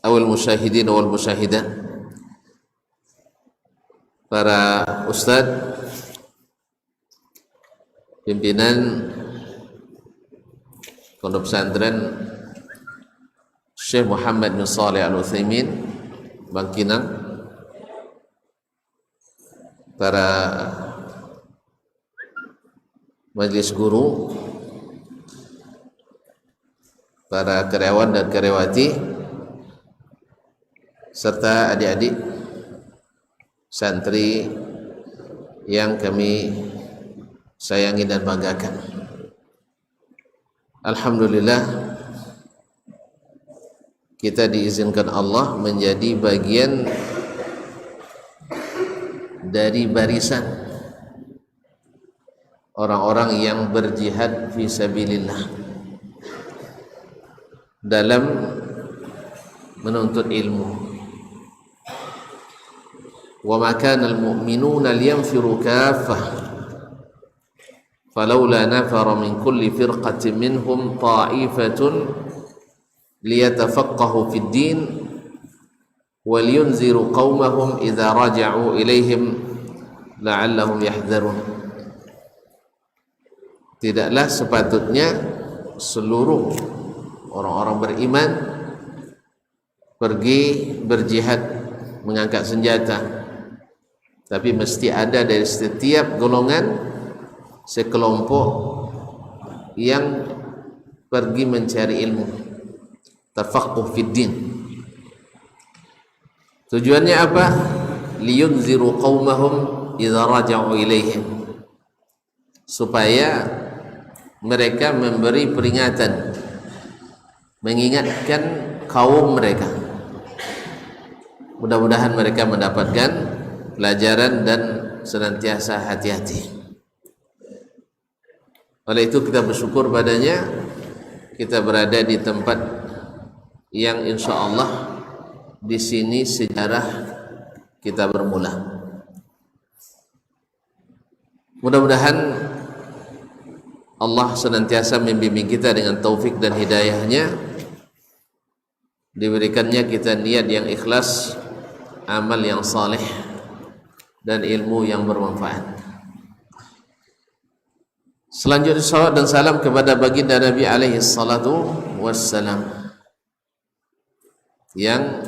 awal musyahidin wal musyahidat, para ustadz, pimpinan Pondok Pesantren Syekh Muhammad bin Shalih Al-Utsaimin Bangkinang, para majelis guru, para karyawan dan karyawati, serta adik-adik santri yang kami sayangi dan banggakan. Alhamdulillah, kita diizinkan Allah menjadi bagian dari barisan orang-orang yang berjihad fi sabilillah dalam menuntut ilmu. Wa ma kana al-mu'minuna liyanfiru kaffah falawla nafara min kulli firqatin minhum ta'ifatun liyatafaqahu fid din wa liyunziru qaumahum idza raja'u ilaihim la'allahum yahdharun. Tidaklah sepatutnya seluruh orang-orang beriman pergi berjihad mengangkat senjata, tapi mesti ada dari setiap golongan sekelompok yang pergi mencari ilmu, tafaqquh fid din. Tujuannya apa? Liyunziru qaumahum idza raja'u ilaihim, supaya mereka memberi peringatan, mengingatkan kaum mereka. Mudah-mudahan mereka mendapatkan pelajaran dan senantiasa hati-hati. Oleh itu kita bersyukur padanya, kita berada di tempat yang insya Allah di sini sejarah kita bermula. Mudah-mudahan Allah senantiasa membimbing kita dengan taufik dan hidayahnya, diberikannya kita niat yang ikhlas, amal yang saleh, dan ilmu yang bermanfaat. Selanjutnya salawat dan salam kepada baginda Nabi alaihi salatu wassalam yang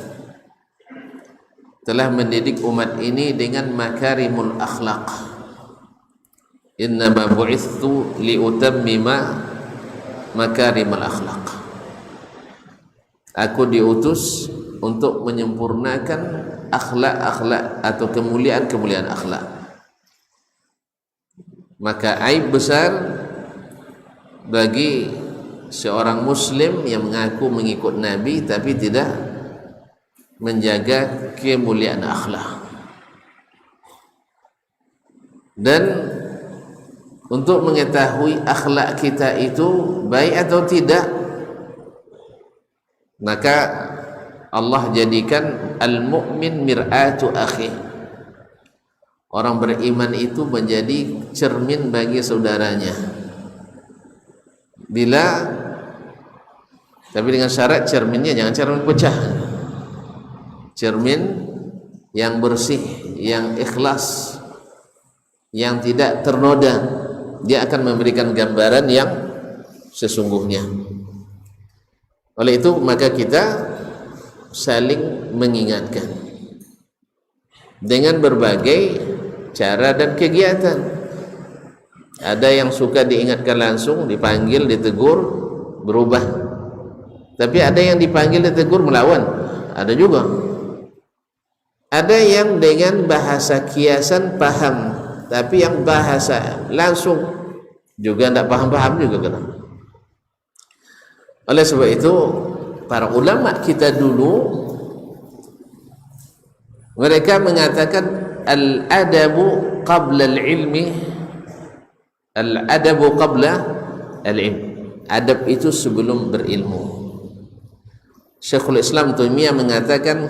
telah mendidik umat ini dengan makarimul akhlaq. Innama bu'ithu liutammima makarimul akhlaq. Aku diutus untuk menyempurnakan akhlak-akhlak atau kemuliaan-kemuliaan akhlak. Maka aib besar bagi seorang muslim yang mengaku mengikut Nabi tapi tidak menjaga kemuliaan akhlak. Dan untuk mengetahui akhlak kita itu baik atau tidak, maka Allah jadikan al-mu'min mir'atu akhi. Orang beriman itu menjadi cermin bagi saudaranya. Tapi dengan syarat cerminnya jangan cermin pecah. Cermin yang bersih, yang ikhlas, yang tidak ternoda. Dia akan memberikan gambaran yang sesungguhnya. Oleh itu maka kita saling mengingatkan dengan berbagai cara dan kegiatan. Ada yang suka diingatkan langsung, dipanggil, ditegur, berubah. Tapi ada yang dipanggil, ditegur, melawan. Ada juga. Ada yang dengan bahasa kiasan paham, tapi yang bahasa langsung juga tidak paham-paham juga kan. Oleh sebab itu para ulama kita dulu mereka mengatakan al-adabu qabla al-ilmi, al-adabu qabla al-ilm. Adab itu sebelum berilmu. Syekhul Islam Taimiyah mengatakan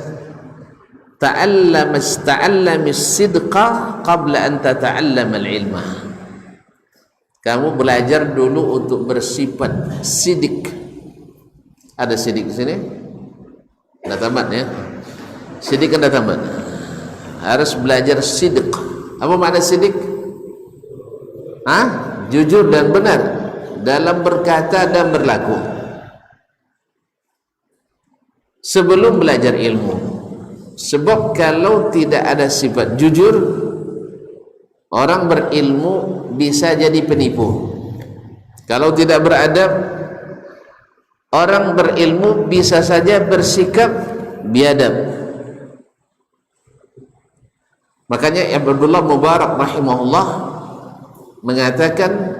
ta'allami sidqa qabla an tata'allama al-ilma. Kamu belajar dulu untuk bersifat sidik. Ada sidik di sini? Dah tamat ya. Siddiq kan dah tamat. Harus belajar siddiq. Apa makna siddiq? Jujur dan benar dalam berkata dan berlaku. Sebelum belajar ilmu. Sebab kalau tidak ada sifat jujur, orang berilmu bisa jadi penipu. Kalau tidak beradab, orang berilmu bisa saja bersikap biadab. Makanya Abdullah Mubarak rahimahullah mengatakan,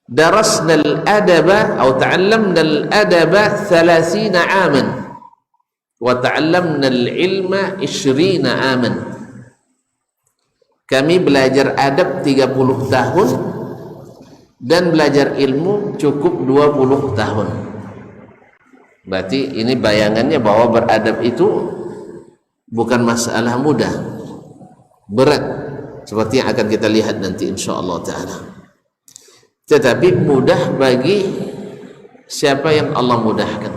darasna al-adaba atau ta'allamna al-adaba 30 aman wa ta'allamna al-ilma 20 aman. Kami belajar adab 30 tahun dan belajar ilmu cukup 20 tahun. Berarti ini bayangannya bahwa beradab itu bukan masalah mudah, berat, seperti yang akan kita lihat nanti insyaallah ta'ala. Tetapi mudah bagi siapa yang Allah mudahkan.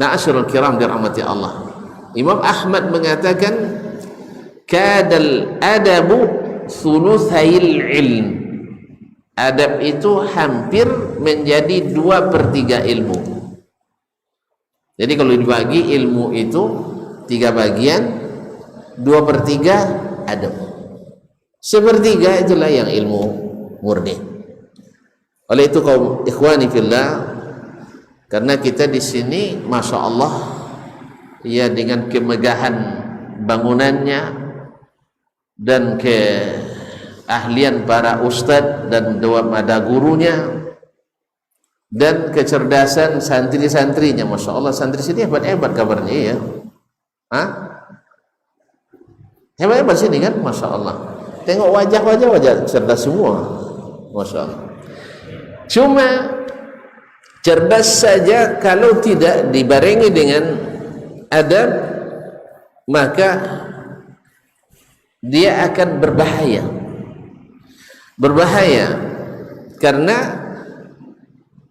Ma'asyiral kiram dirahmati Allah. Imam Ahmad mengatakan, kadal adabu thuluthail ilm. Adab itu hampir menjadi 2/3 ilmu. Jadi kalau dibagi ilmu itu 3 bagian, 2/3 adab. 1/3 itulah yang ilmu murni. Oleh itu kaum ikhwani fillah, karena kita di sini masya Allah ya, dengan kemegahan bangunannya dan keahlian para ustadz dan dua mada gurunya dan kecerdasan santri-santrinya, masya Allah, santri sini hebat-hebat kabarnya ya. Hebat-hebat sini kan, masya Allah. Tengok wajah cerdas semua, masya Allah. Cuma cerdas saja kalau tidak dibarengi dengan adab, maka dia akan berbahaya karena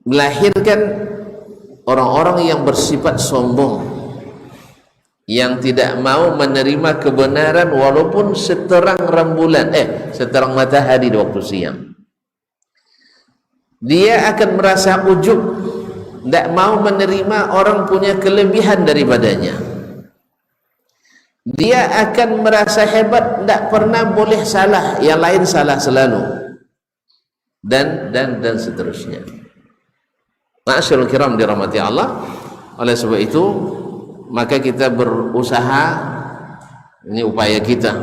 melahirkan orang-orang yang bersifat sombong, yang tidak mau menerima kebenaran walaupun seterang rembulan, seterang matahari di waktu siang. Dia akan merasa ujub, tidak mau menerima orang punya kelebihan daripadanya. Dia akan merasa hebat, tidak pernah boleh salah, yang lain salah selalu, dan seterusnya. Ma'asyiral kiram dirahmati Allah. Oleh sebab itu maka kita berusaha, ini upaya kita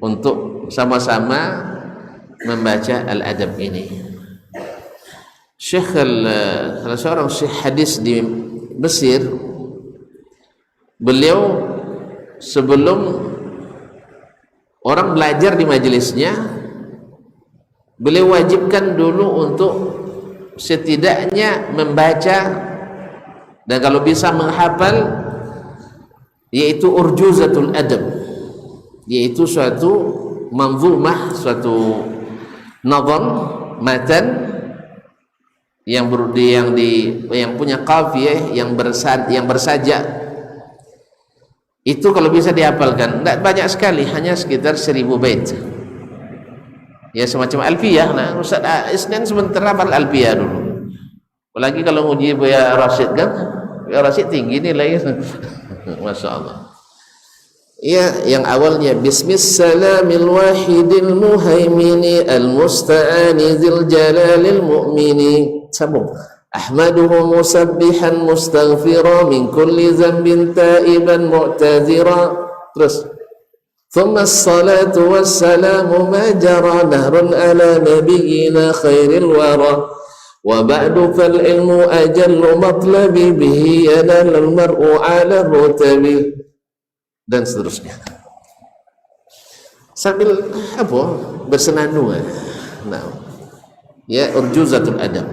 untuk sama-sama membaca al-adab ini. Salah seorang syekh hadis di Mesir, beliau sebelum orang belajar di majelisnya, beliau wajibkan dulu untuk setidaknya membaca dan kalau bisa menghafal, yaitu urjuzatul adab, yaitu suatu manzumah, suatu nazam, matan yang punya qafiyah, yang bersajak. Itu kalau bisa dihafalkan, tidak banyak sekali, hanya sekitar 1000 bait. Ya semacam alfiyah. Nah, Ustaz Isnin sebentar hafal alfiyah dulu. Apalagi kalau uji Buya Rasyid kan, Buya Rasyid tinggi nilainya. Masya Allah. Ya, yang awalnya Bismillahil wahidil muhaimini al-musta'ani dzil jalalil mu'mini. Sambung. Ahmaduhu musabbihan mustaghfira min kulli dhanbin taiban mu'tazira. Terus. Thumma as-salatu was-salamu ma jara nahrun ala nabiyyina khairil wara. Wa ba'du fal ilmu ajallu matlabi bihi yanalul mar'u ala rutabi, dan seterusnya sambil bersenandung. Nah, ya, urjuzatul adab.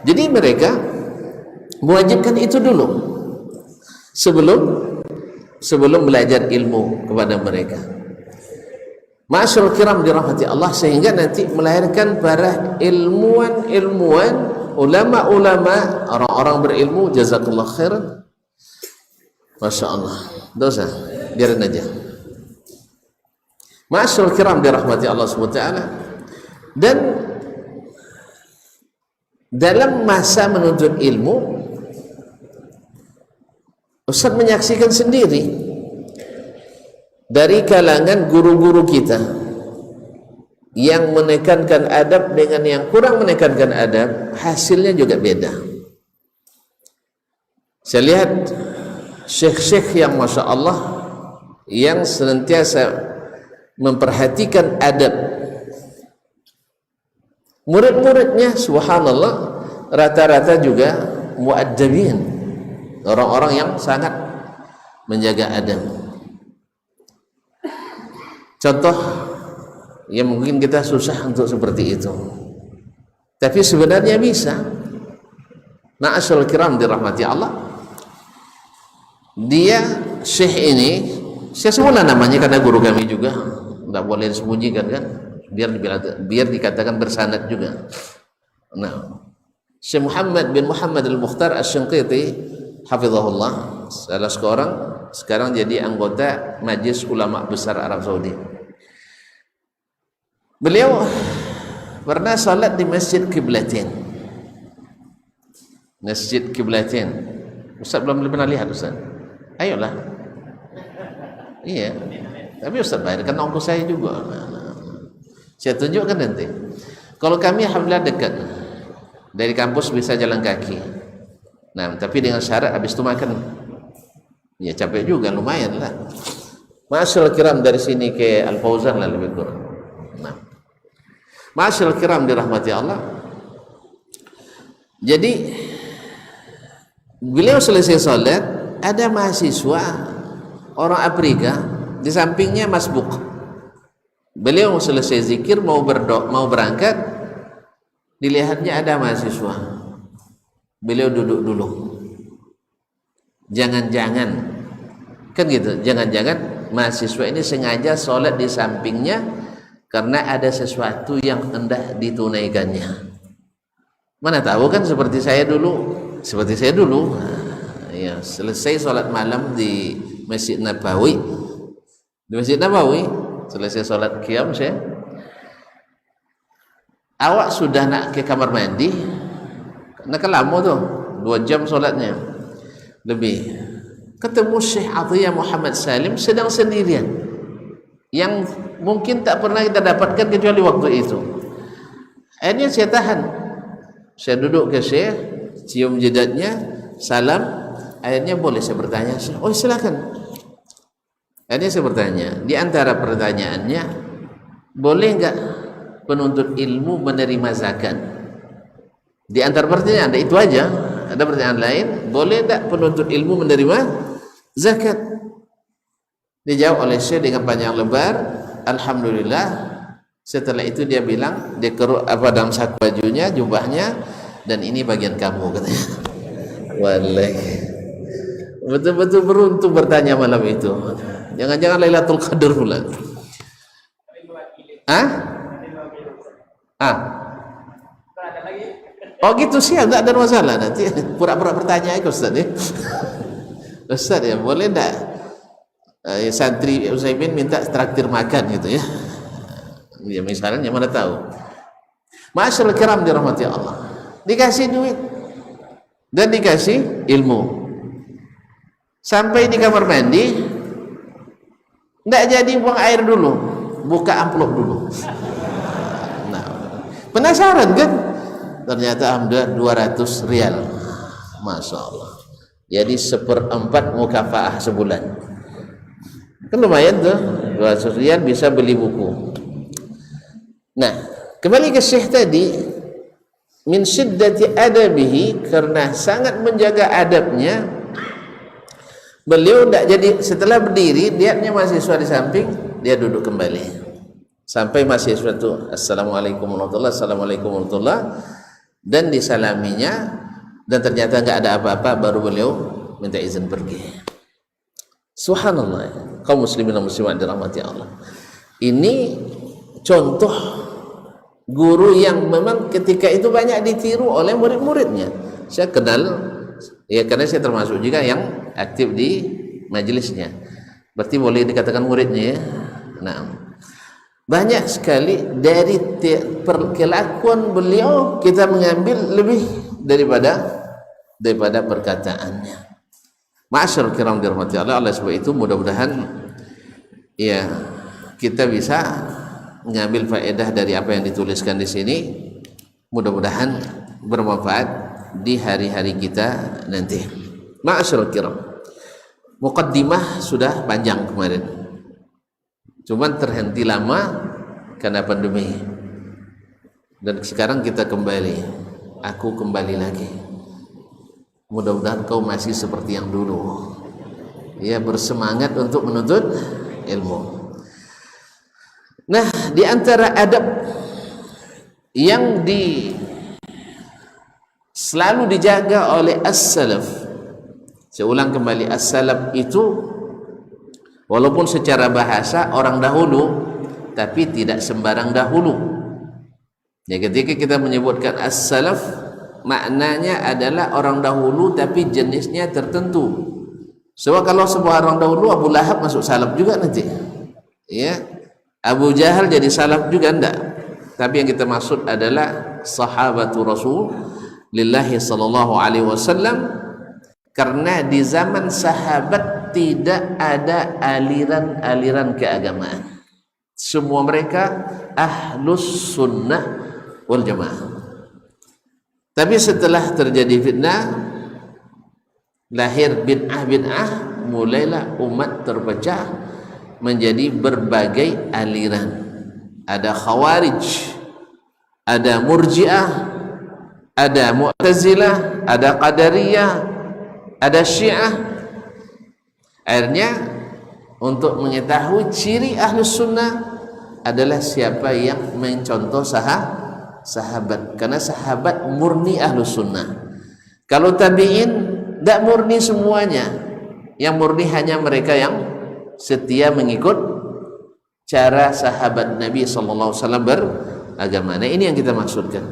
Jadi mereka mewajibkan itu dulu sebelum belajar ilmu kepada mereka. Ma'asyiral kiram dirahmati Allah, sehingga nanti melahirkan para ilmuwan, ulama-ulama, orang-orang berilmu, jazakallah khairan, Masya Allah, dosa, biarin aja. Ma'asyiral kiram dirahmati Allah SWT. Dan dalam masa menuntut ilmu, Ustaz menyaksikan sendiri dari kalangan guru-guru kita yang menekankan adab dengan yang kurang menekankan adab, hasilnya juga beda. Saya lihat syekh-syekh yang Masya Allah yang senantiasa memperhatikan adab, murid-muridnya subhanallah rata-rata juga mu'addabin, orang-orang yang sangat menjaga adab. Contoh yang mungkin kita susah untuk seperti itu, tapi sebenarnya bisa. Ma'asyiral kiram dirahmati Allah, dia syekh ini, saya semula namanya karena guru kami juga, tidak boleh disembunyikan kan, biar dikatakan bersanad juga. Nah, Syekh Muhammad bin Muhammad Al-Mukhtar Asy-Syanqiti hafizahullah, salah seorang sekarang jadi anggota Majelis Ulama Besar Arab Saudi. Beliau pernah salat di Masjid Qiblatain. Masjid Qiblatain. Ustaz belum pernah lihat Ustaz? Ayolah. Iya. Tapi Ustaz bayarkan ongkos saya juga. Saya tunjukkan nanti. Kalau kami alhamdulillah dekat. Dari kampus bisa jalan kaki. Nah, tapi dengan syarat habis itu makan. Ya capek juga, lumayan lah. Ma'asyiral kiram dari sini ke Al-Fauzan lah lebih kurang. Nah. Ma'asyiral kiram dirahmati Allah. Jadi beliau selesai salat, ada mahasiswa orang Afrika di sampingnya masbuk. Beliau selesai zikir mau berangkat, dilihatnya ada mahasiswa. Beliau duduk dulu. Jangan-jangan kan gitu, jangan-jangan mahasiswa ini sengaja sholat di sampingnya karena ada sesuatu yang hendak ditunaikannya. Mana tahu kan seperti saya dulu. Ya, selesai sholat malam di Masjid Nabawi. Di Masjid Nabawi selesai sholat qiyam saya. Awak sudah nak ke kamar mandi, karena kan lama tuh 2 jam sholatnya lebih. Ketemu Syekh Athiyah Muhammad Salim sedang sendirian, yang mungkin tak pernah kita dapatkan kecuali waktu itu. Akhirnya saya tahan, saya duduk ke Syekh, cium jidatnya, salam. Akhirnya boleh saya bertanya? Oh silakan. Akhirnya saya bertanya, di antara pertanyaannya, boleh enggak penuntut ilmu menerima zakat? Di antara pertanyaan ada itu aja. Ada pertanyaan lain, boleh enggak penuntut ilmu menerima zakat? Dijawab oleh Syekh dengan panjang lebar, alhamdulillah. Setelah itu dia bilang, dia keruk dalam saku bajunya, jubahnya, dan ini bagian kamu, katanya. Wallahi, betul-betul beruntung bertanya malam itu. Jangan-jangan Lailatul Qadar pula. Oh gitu sih, enggak ada masalah. Nanti pura-pura bertanya aja Ustaz ya. Ustaz ya, boleh enggak santri Utsaimin minta traktir makan gitu ya. Ya misalnya mana tahu. Ma'asyiral kiram dirahmati Allah. Dikasih duit dan dikasih ilmu. Sampai di kamar mandi, enggak jadi buang air dulu, buka amplop dulu. Nah, penasaran kan? Ternyata alhamdulillah 200 rial. Masya Allah. Jadi 1/4 mukafaah sebulan. Kan lumayan tuh, 200 rial bisa beli buku. Nah, kembali ke Syekh tadi, min syiddati adabihi, karena sangat menjaga adabnya, beliau tidak jadi setelah berdiri, lihatnya mahasiswa di samping, dia duduk kembali sampai mahasiswa itu assalamualaikum warahmatullahi, assalamualaikum warahmatullahi, dan disalaminya, dan ternyata nggak ada apa-apa, baru beliau minta izin pergi. Subhanallah, kaum muslimin dan muslimat dirahmati Allah. Ini contoh guru yang memang ketika itu banyak ditiru oleh murid-muridnya. Saya kenal ya, karena saya termasuk juga yang aktif di majelisnya. Berarti boleh dikatakan muridnya ya. Nah, banyak sekali dari kelakuan beliau kita mengambil lebih daripada perkataannya. Ma'asyarul kiram dirahmati Allah. Oleh sebab itu mudah-mudahan ya kita bisa mengambil faedah dari apa yang dituliskan di sini. Mudah-mudahan bermanfaat di hari-hari kita nanti. Ma'asyarul kiram, muqaddimah sudah panjang kemarin, cuman terhenti lama karena pandemi, dan sekarang kita aku kembali lagi. Mudah-mudahan kau masih seperti yang dulu ya, bersemangat untuk menuntut ilmu. Nah, di antara adab yang selalu dijaga oleh as-salaf, saya ulang kembali, as-salaf itu walaupun secara bahasa orang dahulu, tapi tidak sembarang dahulu ya. Ketika kita menyebutkan as-salaf, maknanya adalah orang dahulu tapi jenisnya tertentu. Sebab kalau semua orang dahulu, Abu Lahab masuk salaf juga nanti ya, Abu Jahal jadi salaf juga enggak. Tapi yang kita maksud adalah sahabatu Rasulillahi sallallahu alaihi wasallam, karena di zaman sahabat tidak ada aliran-aliran keagamaan. Semua mereka ahlus sunnah wal jamaah. Tapi setelah terjadi fitnah, lahir bid'ah, mulailah umat terpecah menjadi berbagai aliran. Ada Khawarij, ada Murji'ah, ada Mu'tazilah, ada Qadariyah, ada Syiah. Akhirnya untuk mengetahui ciri ahlus sunnah adalah siapa yang mencontoh sahabat, karena sahabat murni ahlus sunnah. Kalau tabi'in tidak murni semuanya, yang murni hanya mereka yang setia mengikut cara sahabat Nabi SAW beragama. Nah, ini yang kita maksudkan.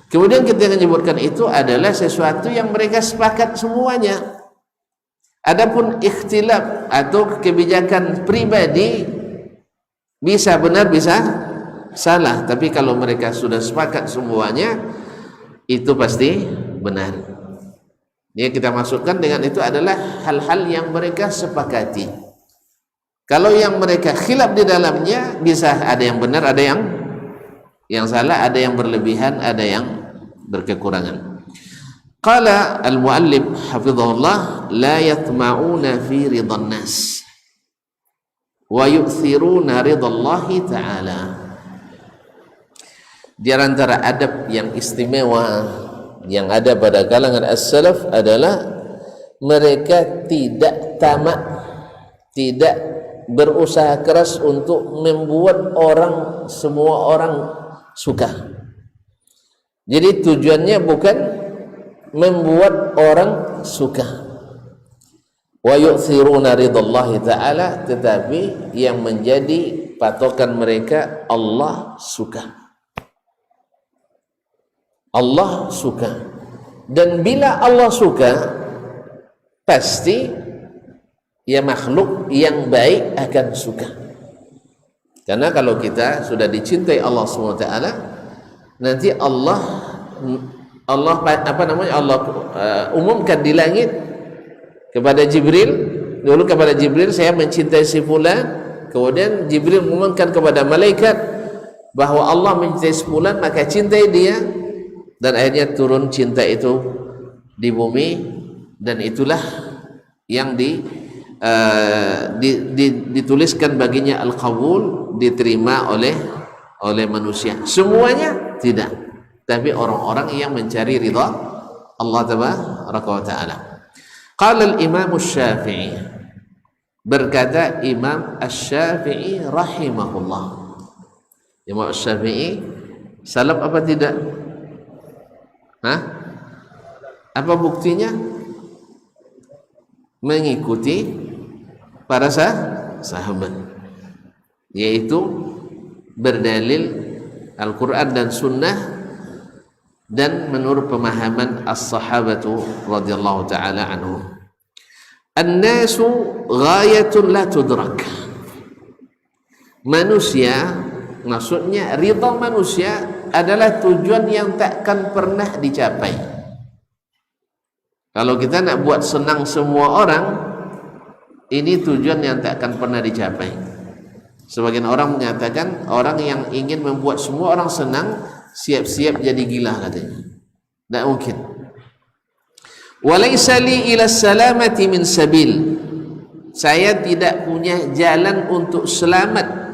Kemudian kita menyebutkan itu adalah sesuatu yang mereka sepakat semuanya. Adapun ikhtilaf atau kebijakan pribadi bisa benar bisa salah, tapi kalau mereka sudah sepakat semuanya itu pasti benar. Yang kita maksudkan dengan itu adalah hal-hal yang mereka sepakati. Kalau yang mereka khilaf di dalamnya, bisa ada yang benar, ada yang salah, ada yang berlebihan, ada yang berkekurangan. Qala al-muallif hafizahullah, la yatma'una fi ridhan nas wa yu'thiruna ridallahi ta'ala. Di antara adab yang istimewa yang ada pada kalangan as-salaf adalah mereka tidak tamak, tidak berusaha keras untuk membuat semua orang suka. Jadi tujuannya bukan membuat orang suka. Wa yu'thiruna ridallahi ta'ala, tetapi yang menjadi patokan mereka Allah suka. Allah suka. Dan bila Allah suka, pasti ya makhluk yang baik akan suka. Karena kalau kita sudah dicintai Allah SWT, nanti Allah umumkan di langit kepada Jibril. Dulu kepada Jibril, saya mencintai si fulan. Kemudian Jibril mengumumkan kepada malaikat bahwa Allah mencintai si fulan, maka cintai dia. Dan akhirnya turun cinta itu di bumi, dan itulah yang dituliskan baginya al-qabul, diterima oleh manusia. Semuanya tidak, tapi orang-orang yang mencari ridha Allah tabaraka wa taala. Qala al-Imam Asy-Syafi'i, berkata Imam Asy-Syafi'i rahimahullah. Imam Asy-Syafi'i salaf apa tidak? Apa buktinya? Mengikuti para sahabat, yaitu berdalil Al-Quran dan Sunnah, dan menurut pemahaman as-sahabatu radhiyallahu ta'ala anhum. An-nasu ghayatun la tudrak. Manusia, maksudnya ridha manusia adalah tujuan yang takkan pernah dicapai. Kalau kita nak buat senang semua orang, ini tujuan yang takkan pernah dicapai. Sebagian orang mengatakan orang yang ingin membuat semua orang senang siap-siap jadi gila katanya. Tak mungkin. Walaysa li ila salamati min sabil. Saya tidak punya jalan untuk selamat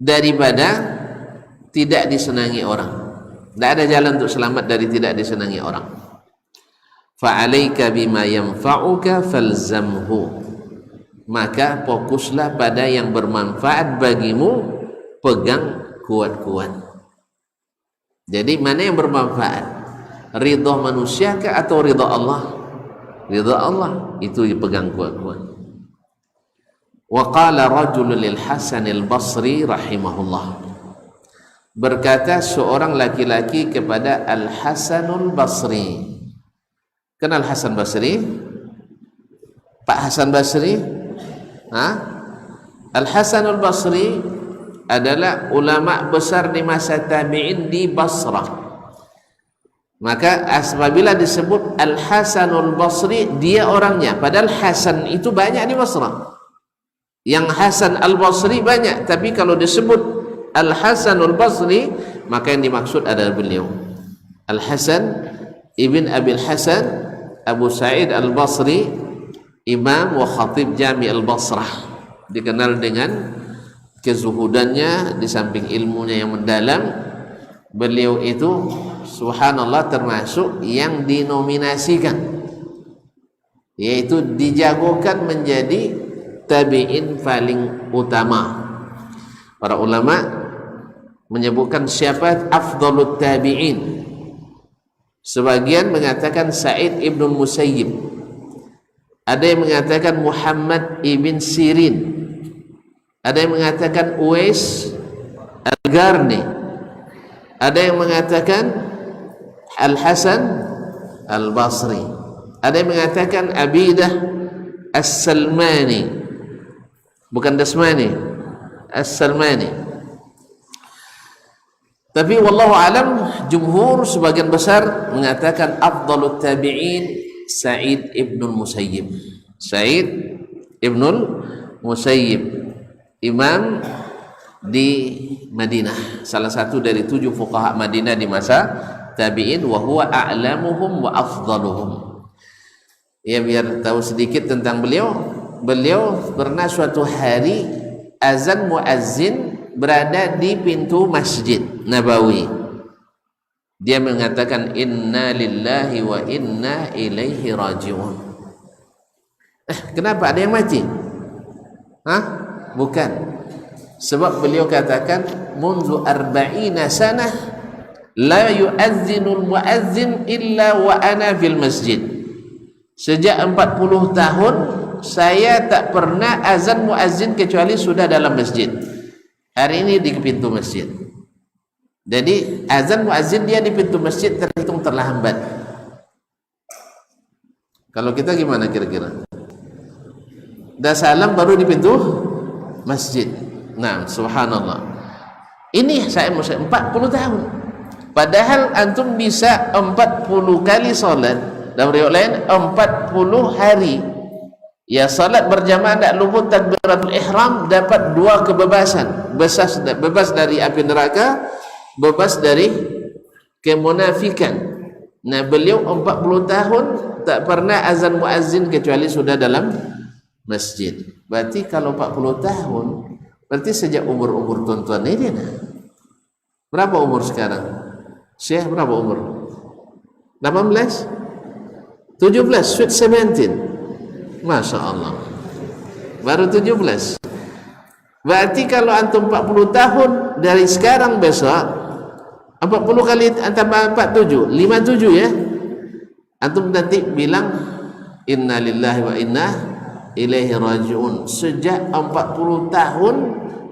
daripada tidak disenangi orang. Tidak ada jalan untuk selamat dari tidak disenangi orang. Fa'alaika bima yanfa'uka falzamhu. Maka fokuslah pada yang bermanfaat bagimu, pegang kuat-kuat. Jadi mana yang bermanfaat? Ridha manusia ke atau ridha Allah? Ridha Allah, itu dipegang kuat-kuat. Wa qala rajulun lil Hasan al-Basri rahimahullah. Berkata seorang laki-laki kepada Al-Hasanul Basri. Kenal Hasan Basri? Pak Hasan Basri? Al-Hasanul Basri adalah ulama besar di masa tabi'in di Basrah. Maka apabila disebut Al-Hasanul Basri, dia orangnya. Padahal Hasan itu banyak di Basrah. Yang Hasan Al-Basri banyak, tapi kalau disebut Al-Hasanul Basri, maka yang dimaksud adalah beliau Al-Hasan Ibn Abil Hasan Abu Sa'id Al-Basri, Imam wa Khatib Jami Al-Basrah. Dikenal dengan kezuhudannya, di samping ilmunya yang mendalam. Beliau itu subhanallah termasuk yang dinominasikan, yaitu dijagokan menjadi tabi'in paling utama. Para ulama menyebutkan siapa afdalut tabi'in. Sebagian mengatakan Sa'id ibn Musayyib, ada yang mengatakan Muhammad ibn Sirin, ada yang mengatakan Uwais Al-Garni, ada yang mengatakan Al-Hasan Al-Basri, ada yang mengatakan Abidah As-Salmani, bukan Dasmani, As-Salmani. Tapi wallahu alam, jumhur sebagian besar mengatakan afdalut tabi'in Sa'id ibnul Musayyib. Sa'id ibnul Musayyib, imam di Madinah, salah satu dari 7 fuqaha Madinah di masa tabi'in, wa huwa a'lamuhum wa afdaluhum. Ya, biar tahu sedikit tentang beliau. Beliau pernah suatu hari azan muazzin berada di pintu Masjid Nabawi. Dia mengatakan inna lillahi wa inna ilaihi raji'un. Kenapa ada yang mati? Bukan. Sebab beliau katakan mundu arba'ina sanah la yu'adzinul mu'adzin illa wa ana fil masjid. Sejak 40 tahun saya tak pernah azan muazzin kecuali sudah dalam masjid. Hari ini di pintu masjid. Jadi azan muazzin dia di pintu masjid terhitung terlambat. Kalau kita gimana kira-kira? Dah salam baru di pintu masjid. Nah, subhanallah. Ini saya 40 tahun. Padahal antum bisa 40 kali salat. Dalam riwayat lain 40 hari. Ya, salat berjamaah tak luput takbiratul ihram, dapat 2 kebebasan. Bebas dari api neraka, bebas dari kemunafikan. Nah, beliau 40 tahun tak pernah azan muazzin kecuali sudah dalam masjid. Berarti kalau 40 tahun, berarti sejak umur-umur tuan-tuan ini. Berapa umur sekarang? Syekh berapa umur? 18? 17, sweet 17. Masya Allah. Baru 17. Berarti kalau antum 40 tahun dari sekarang besok, 40 kali tambah 47, 57 ya. Antum nanti bilang inna lillahi wa inna ilaihi raji'un. Sejak 40 tahun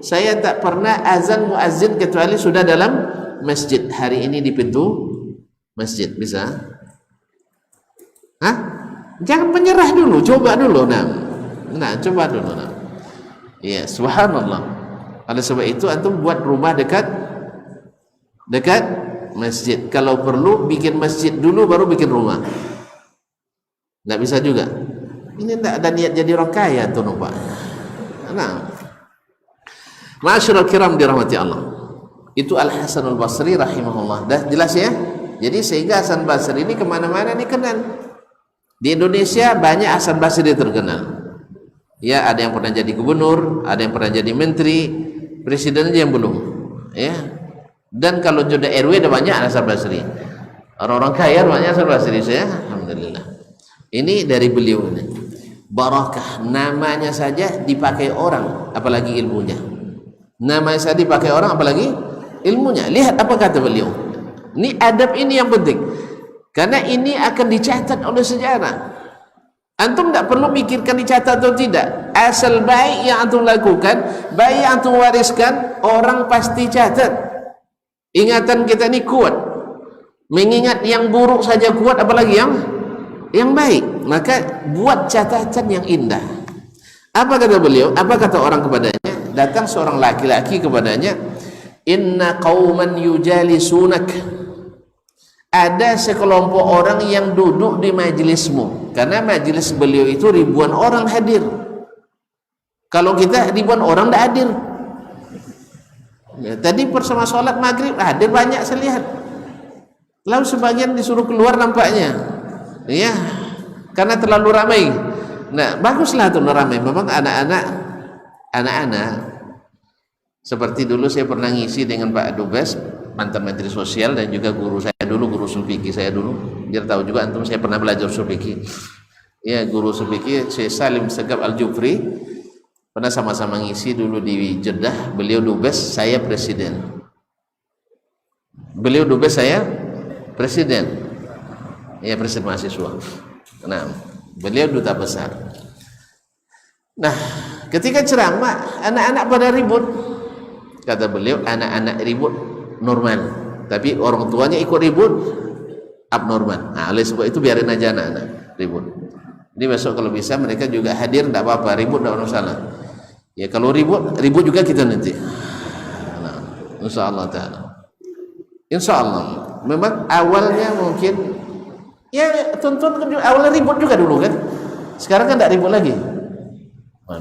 saya tak pernah azan muazzin kecuali sudah dalam masjid. Hari ini di pintu masjid. Bisa? Jangan menyerah dulu, coba dulu. Coba dulu. Ya, subhanallah. Oleh sebab itu antum buat rumah dekat masjid. Kalau perlu bikin masjid dulu baru bikin rumah. Enggak bisa juga. Ini enggak ada niat jadi orang kaya tuh Pak. Ma'asyiral kiram dirahmati Allah. Itu Al Hasan Al Basri rahimahullah. Dah jelas ya. Jadi sehingga Hasan Basri ini kemana-mana dikenal. Di Indonesia banyak Hasan Basri terkenal. Ya, ada yang pernah jadi gubernur, ada yang pernah jadi menteri, presiden aja yang belum. Ya. Dan kalau jodoh RW ada banyak Hasan Basri. Orang-orang kaya banyak Hasan Basri saya. Alhamdulillah. Ini dari beliau ini. Barakah, namanya saja dipakai orang, apalagi ilmunya. Namanya saja dipakai orang, apalagi ilmunya. Lihat apa kata beliau. Ini adab ini yang penting. Karena ini akan dicatat oleh sejarah. Antum tidak perlu mikirkan dicatat atau tidak. Asal baik yang antum lakukan, baik yang antum wariskan, orang pasti catat. Ingatan kita ini kuat. Mengingat yang buruk saja kuat, apalagi yang baik. Maka buat catatan yang indah. Apa kata beliau? Apa kata orang kepadanya? Datang seorang laki-laki kepadanya, inna qauman yujalisunak. Ada sekelompok orang yang duduk di majelismu. Karena majelis beliau itu ribuan orang hadir. Kalau kita ribuan orang tidak hadir. Ya, tadi bersama sholat maghrib hadir banyak saya lihat. Lalu sebagian disuruh keluar nampaknya. Ya, karena terlalu ramai. Nah, baguslah tuh ramai. Memang anak-anak seperti dulu saya pernah ngisi dengan Pak Dubes, mantan menteri sosial, dan juga guru saya dulu, guru sulfiki saya dulu, biar tahu juga antum saya pernah belajar sulfiki. Ya, guru sulfiki Syekh Salim Segaf Al-Jufri, pernah sama-sama ngisi dulu di Jeddah. Beliau Dubes, saya presiden. Beliau Dubes, saya presiden. Ya, presiden mahasiswa. Nah, beliau duta besar. Nah, ketika ceramah anak-anak pada ribut. Kata beliau, anak-anak ribut normal, tapi orang tuanya ikut ribut abnormal. Nah, oleh sebab itu biarin aja anak-anak ribut. Jadi besok kalau bisa mereka juga hadir, tidak apa-apa, ribut tidak masalah. Ya kalau ribut juga kita nanti. Nah, insyaallah taala. Insyaallah. Memang awalnya mungkin ya tuntun awalnya ribut juga dulu kan. Sekarang kan tidak ribut lagi.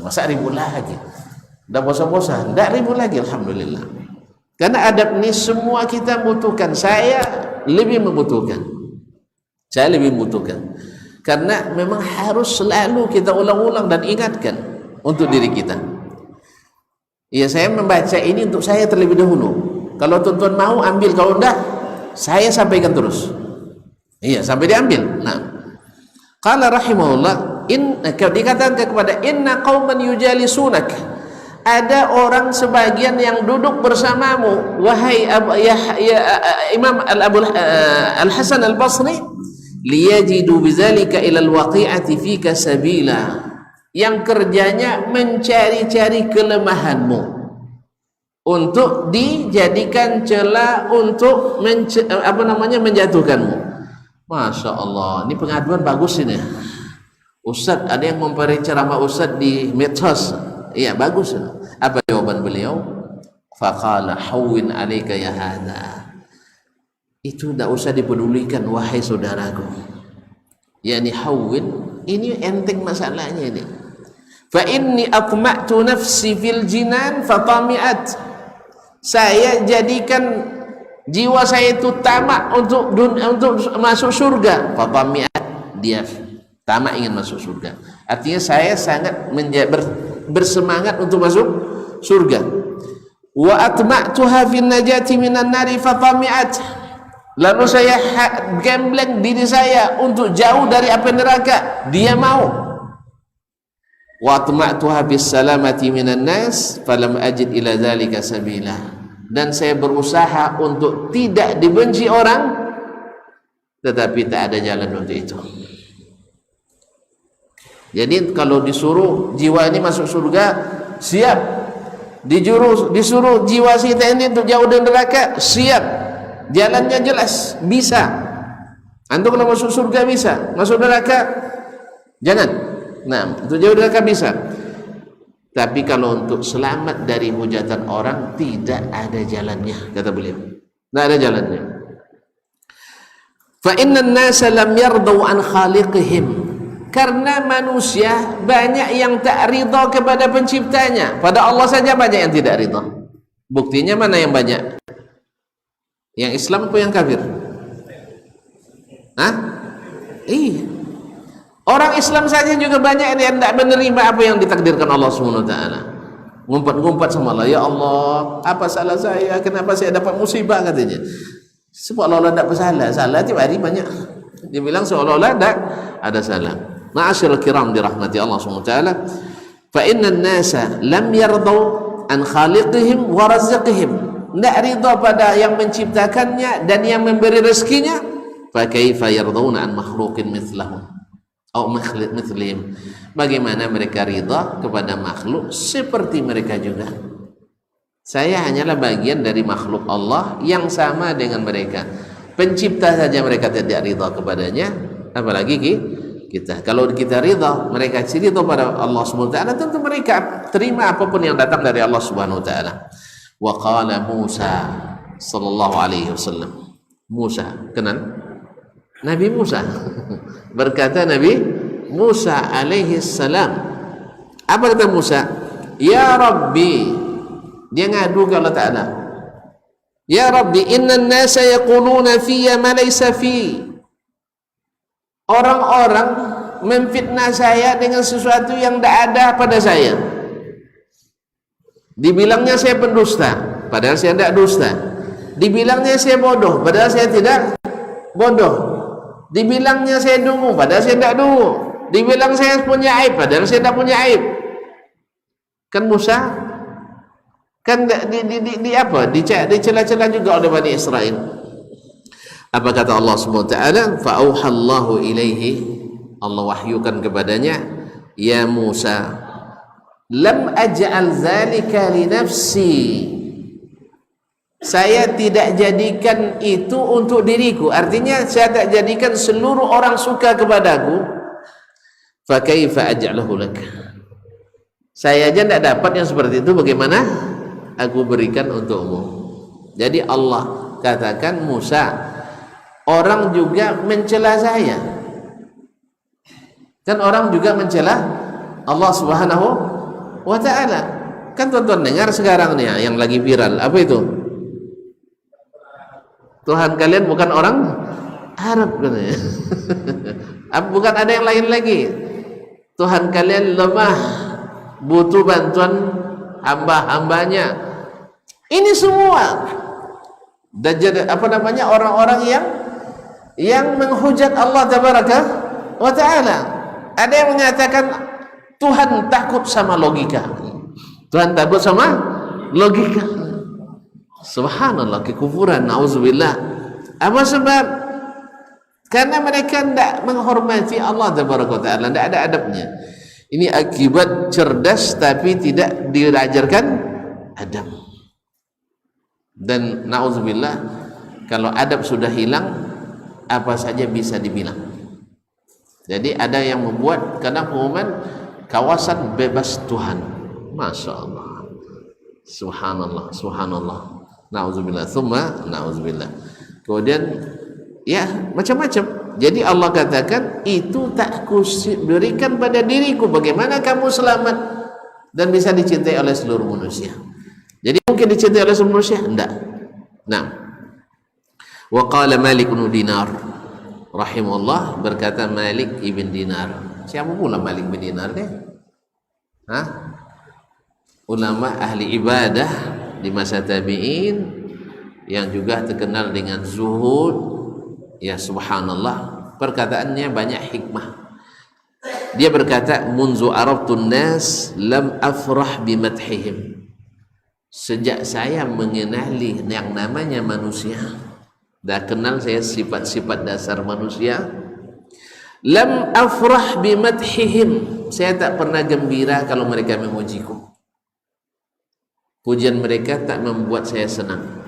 Masa ribut lagi? Udah bosan-bosan, tidak ribut lagi, alhamdulillah. Karena adab ini semua kita butuhkan. Saya lebih membutuhkan. Karena memang harus selalu kita ulang-ulang dan ingatkan untuk diri kita. Ya, saya membaca ini untuk saya terlebih dahulu. Kalau tuan-tuan mau ambil, kalau enggak saya sampaikan terus. Iya, sampai diambil. Nah, qala rahimahullah, dikatakan kepada inna qauman yujalisunak. Ada orang sebagian yang duduk bersamamu, wahai Imam Al-Hasan Al-Basri, liyajidu bizalika ila al-waqi'ati fika sabila, yang kerjanya mencari-cari kelemahanmu untuk dijadikan celah untuk menjatuhkanmu. Masya Allah, ini pengaduan bagus ini. Ustadz, ada yang memberi ceramah Ustadz di medsos. Iya, bagus. Apa jawaban beliau? Faqala hawwin 'alaika ya hada. Itu tidak usah dipedulikan wahai saudaraku. Yani hawwin, ini enteng masalahnya ini. Fa inni atma'tu nafsi fil jinan fatami'at. Saya jadikan jiwa saya itu tamak untuk masuk surga. Fatami'at, dia tamak ingin masuk surga. Artinya saya sangat bersemangat untuk masuk surga. Wa atma'tuha fin najati minan nari fatami'at. Lalu saya gembleng diri saya untuk jauh dari api neraka, dia mau. Wa atma'tuha bis salamati minan nas falam ajid ila dzalika sabila. Dan saya berusaha untuk tidak dibenci orang, tetapi tak ada jalan untuk itu. Jadi kalau disuruh jiwa ini masuk surga, siap. Disuruh jiwa kita ini untuk jauh dari neraka, siap. Jalannya jelas, bisa. Antum kalau masuk surga bisa, masuk neraka Jangan. Nah, untuk jauh dari neraka bisa. Tapi kalau untuk selamat dari hujatan orang, tidak ada jalannya, kata beliau. Tidak ada jalannya. Fa innan nasa lam yardau an khaliqihim. Karena manusia banyak yang tak ridha kepada penciptanya. Pada Allah saja banyak yang tidak ridha. Buktinya mana yang banyak? Yang Islam atau yang kafir? Hah? Iya. Orang Islam saja juga banyak yang tidak menerima apa yang ditakdirkan Allah SWT. Ngumpat-ngumpat sama Allah, ya Allah, apa salah saya? Kenapa saya dapat musibah, katanya. Seolah-olah tidak bersalah. Salah tiap hari banyak. Dia bilang seolah-olah tidak ada salah. Ma'asyiral kiram dirahmati Allah SWT. Fa innan nasa lam yardau an khaliqihim wa razaqihim. Tidak ridha pada yang menciptakannya dan yang memberi rezekinya. Fa kaifa yardawna an makhluqin mithlahum. Bagaimana mereka ridha kepada makhluk seperti mereka juga? Saya hanyalah bagian dari makhluk Allah yang sama dengan mereka. Pencipta saja mereka tidak ridha kepadanya, apalagi kita. Kalau kita ridha, mereka ridha pada Allah SWT, tentu mereka terima apapun yang datang dari Allah SWT. Wa qala Musa sallallahu alaihi wasallam. Musa, kenal? Nabi Musa. Berkata Nabi Musa alaihi salam, apa kata Musa? Ya Rabbi, dia ngadu ke Allah Ta'ala, ya Rabbi, innan nasa yaquluna fiyya ma laysa fi. Orang-orang memfitnah saya dengan sesuatu yang tidak ada pada saya. Dibilangnya saya pendusta, padahal saya tidak dusta. Dibilangnya saya bodoh, padahal saya tidak bodoh. Dibilangnya saya dungu, padahal saya tidak dungu. Dibilang saya punya aib, padahal saya tidak punya aib. Kan Musa kan dicela-cela juga oleh Bani Israel. Apa kata Allah SWT? Fa'auhallahu ilaihi, Allah wahyukan kepadanya, ya Musa, lam aj'al zalika li nafsi. Saya tidak jadikan itu untuk diriku. Artinya saya tak jadikan seluruh orang suka kepadaku. Fa kaifa aj'alahu lak. Saya aja tidak dapat yang seperti itu, bagaimana aku berikan untukmu? Jadi Allah katakan, Musa, orang juga mencela saya. Kan orang juga mencela Allah Subhanahu wa ta'ala. Kan tuan-tuan dengar sekarang nih yang lagi viral, apa itu? Tuhan kalian bukan orang Arab katanya. Bukan ada yang lain lagi. Tuhan kalian lemah, butuh bantuan hamba-hambanya. Ini semua orang-orang yang menghujat Allah tabaraka wa ta'ala. Ada yang menyatakan Tuhan takut sama logika. Tuhan takut sama logika. Subhanallah, kekufuran, na'udzubillah. Apa sebab? Karena mereka tidak menghormati Allah tabaraka wa ta'ala, tidak ada adabnya. Ini akibat cerdas tapi tidak diajarkan adab. Dan na'udzubillah, kalau adab sudah hilang, apa saja bisa dibilang. Jadi ada yang membuat karena pengumuman kawasan bebas Tuhan. Masya Allah, subhanallah, subhanallah, na'udzubillah, thumma na'udzubillah. Kemudian ya macam-macam. Jadi Allah katakan, itu tak kuberikan pada diriku. Bagaimana kamu selamat dan bisa dicintai oleh seluruh manusia? Jadi mungkin dicintai oleh seluruh manusia? Tidak. Nah, wa qala Malik bin Dinar rahimahullah, berkata Malik ibn Dinar. Siapa pula Malik bin Dinar deh? Hah? Ulama ahli ibadah di masa tabi'in yang juga terkenal dengan zuhud. Ya subhanallah, perkataannya banyak hikmah. Dia berkata, munzu arabtun nas lam afrah bimadhihim. Sejak saya mengenali yang namanya manusia, dah kenal saya sifat-sifat dasar manusia, lam afrah bimadhihim, saya tak pernah gembira kalau mereka memujiku. Pujian mereka tak membuat saya senang.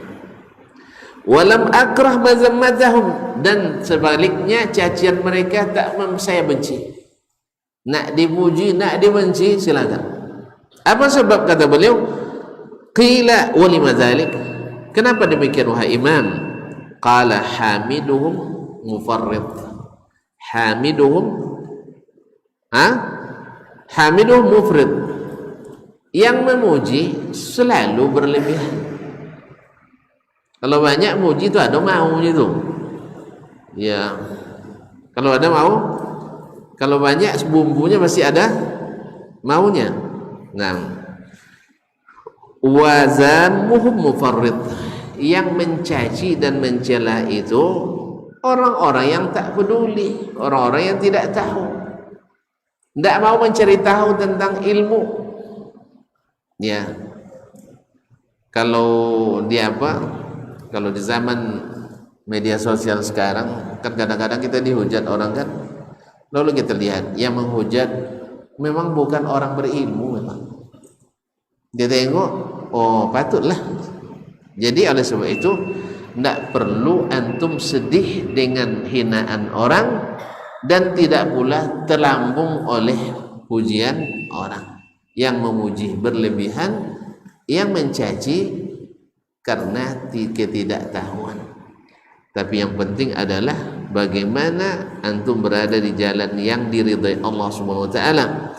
Walam akrah mazammatahum, dan sebaliknya cacian mereka tak saya benci. nak dipuji, nak dibenci, silakan. Apa sebab kata beliau? Qila wa lima dzalik? Kenapa demikian wahai imam? Qala hamiduhum mufarrid. Hamiduhum hamiduhum mufrid. Yang memuji selalu berlebihan. Kalau banyak muji itu ada maunya itu. Ya. Kalau ada mau, kalau banyak bumbunya masih ada maunya. Nah, wazamuhum mufarrid. Yang mencaci dan mencela itu orang-orang yang tak peduli, orang-orang yang tidak tahu, tidak mau mencari tahu tentang ilmu. Ya, kalau di kalau di zaman media sosial sekarang kan kadang-kadang kita dihujat orang kan, lalu kita lihat yang menghujat memang bukan orang berilmu, memang dia tengok, oh patutlah. Jadi oleh sebab itu tidak perlu antum sedih dengan hinaan orang dan tidak pula terlambung oleh pujian orang. Yang memuji berlebihan, yang mencaci karena ketidaktahuan. Tapi yang penting adalah bagaimana antum berada di jalan yang diridai Allah Subhanahu wa taala,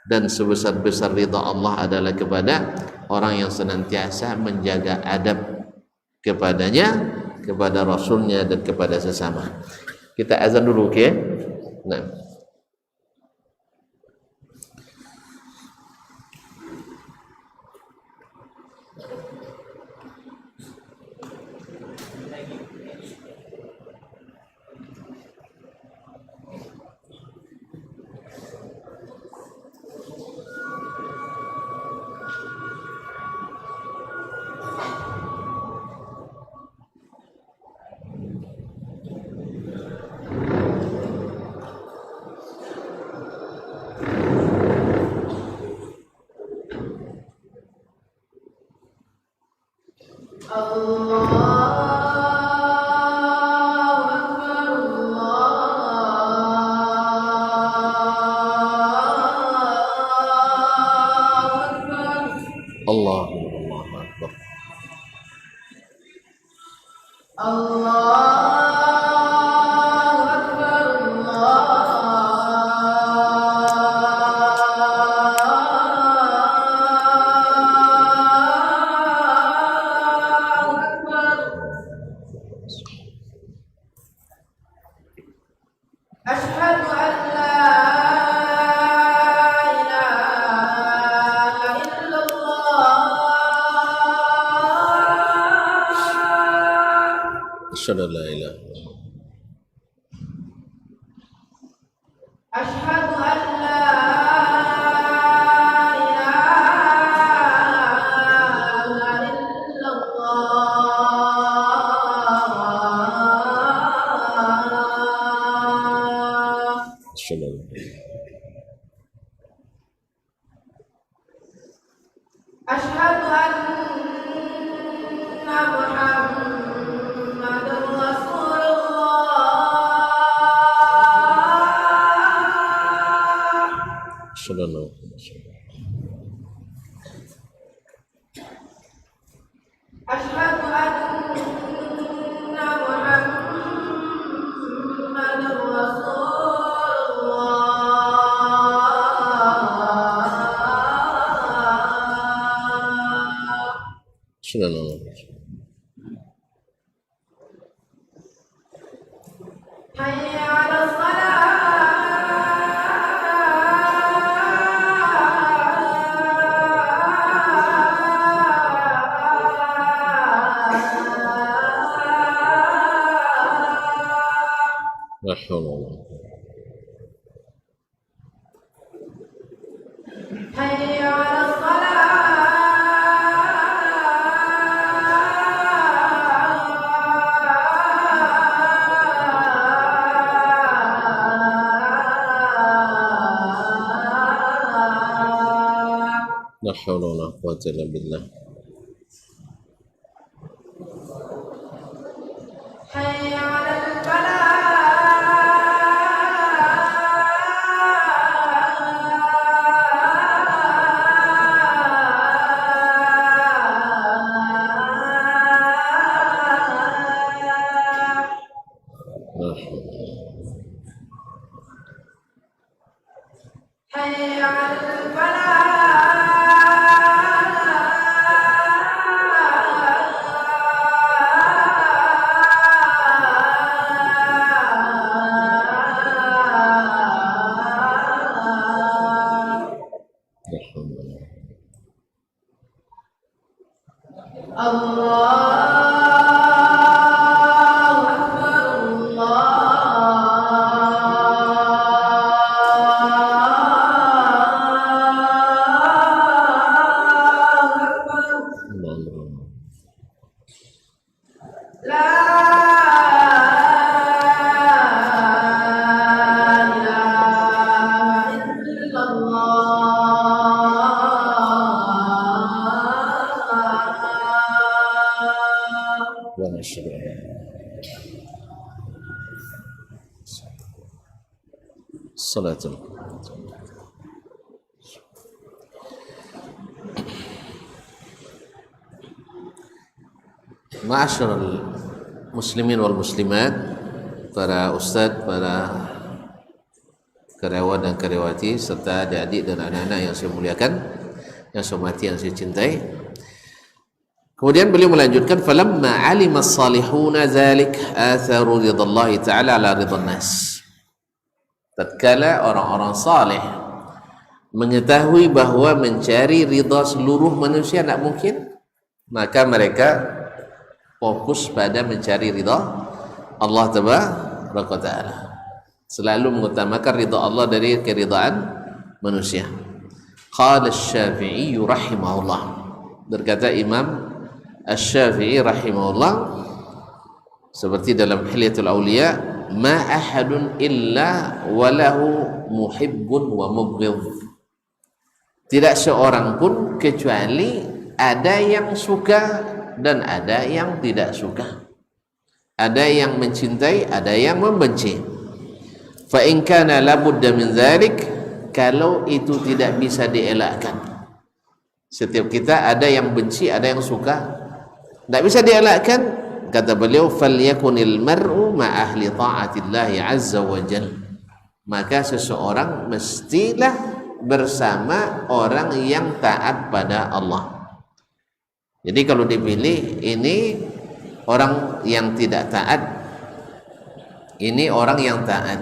dan sebesar-besar ridha Allah adalah kepada orang yang senantiasa menjaga adab kepadanya, kepada Rasulnya, dan kepada sesama. Kita azan dulu, oke? Nah. أشهد أن لا إله إلا الله أشهد أن لا إله إلا الله أشهد أن لا إله أشهد أن محمد رسول الله أشهد أن محمد رسول الله أشهد أن محمد رسول الله أشهد أن محمد حي على الصلاة لا حول ولا قوة حي على الصلاة لا حول ولا قوة إلا بالله حي على الفلاح Salatul Ma'asyiral muslimin wal muslimat, para ustadz, para karyawan dan karyawati, serta adik-adik dan anak-anak yang saya muliakan, yang saya hormati, yang saya cintai. Kemudian beliau melanjutkan, falamma 'alima as-salihuna dzalik atharu ridallahi ta'ala ala ridhan nas. Tatkala orang-orang saleh mengetahui bahwa mencari ridha seluruh manusia tidak mungkin, maka mereka fokus pada mencari ridha Allah Tabaraka wa Ta'ala, selalu mengutamakan ridha Allah dari keridhaan manusia. Qala Asy-Syafi'i rahimahullah, berkata Imam Asy-Syafi'i rahimahullah seperti dalam Hilyatul Auliya, ma ahadun illa walahu muhibbun wa mubghidh. Tidak seorang pun kecuali ada yang suka dan ada yang tidak suka, ada yang mencintai, ada yang membenci. Fa in kana labudda min dzalik, kalau itu tidak bisa dielakkan, setiap kita ada yang benci, ada yang suka, tidak bisa dielakkan, kata beliau, falyakunil mar'u ma ahli ta'atillahi azza wa jalla, maka seseorang mestilah bersama orang yang taat pada Allah. Jadi kalau dipilih, ini orang yang tidak taat, ini orang yang taat.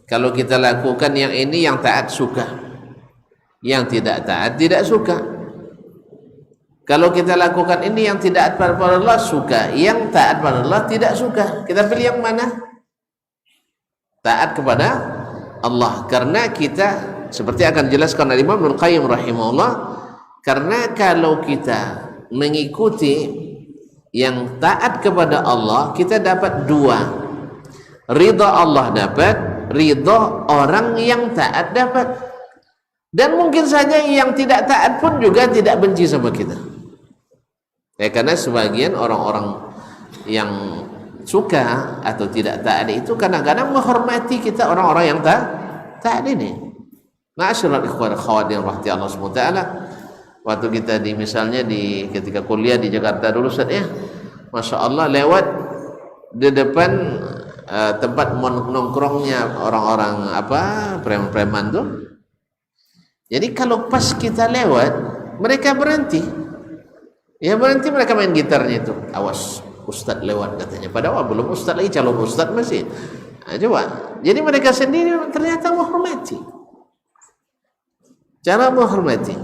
Kalau kita lakukan yang ini, yang taat suka, yang tidak taat tidak suka. Kalau kita lakukan ini, yang tidak taat pada Allah suka, yang taat pada Allah tidak suka. Kita pilih yang mana? Taat kepada Allah. Karena kita, seperti akan dijelaskan oleh Imam Ibnu Qayyim rahimahullah, karena kalau kita mengikuti yang taat kepada Allah, kita dapat dua, ridha Allah dapat, ridha orang yang taat dapat. Dan mungkin saja yang tidak taat pun juga tidak benci sama kita. Karena sebagian orang-orang yang suka atau tidak taat itu kadang-kadang menghormati kita, orang-orang yang taat ini. Ma'asyiral ikhwan akhwat yang rahmati Allah SWT, waktu kita misalnya ketika kuliah di Jakarta dulu, Ustaz ya, Masya Allah, lewat di depan tempat nongkrongnya orang-orang preman-preman tuh. Jadi kalau pas kita lewat, mereka berhenti. Ya berhenti, mereka main gitarnya itu. Awas, Ustaz lewat katanya. Padahal belum Ustaz lagi, calon Ustaz masih. Nah, coba. Jadi mereka sendiri ternyata menghormati. Cara menghormati.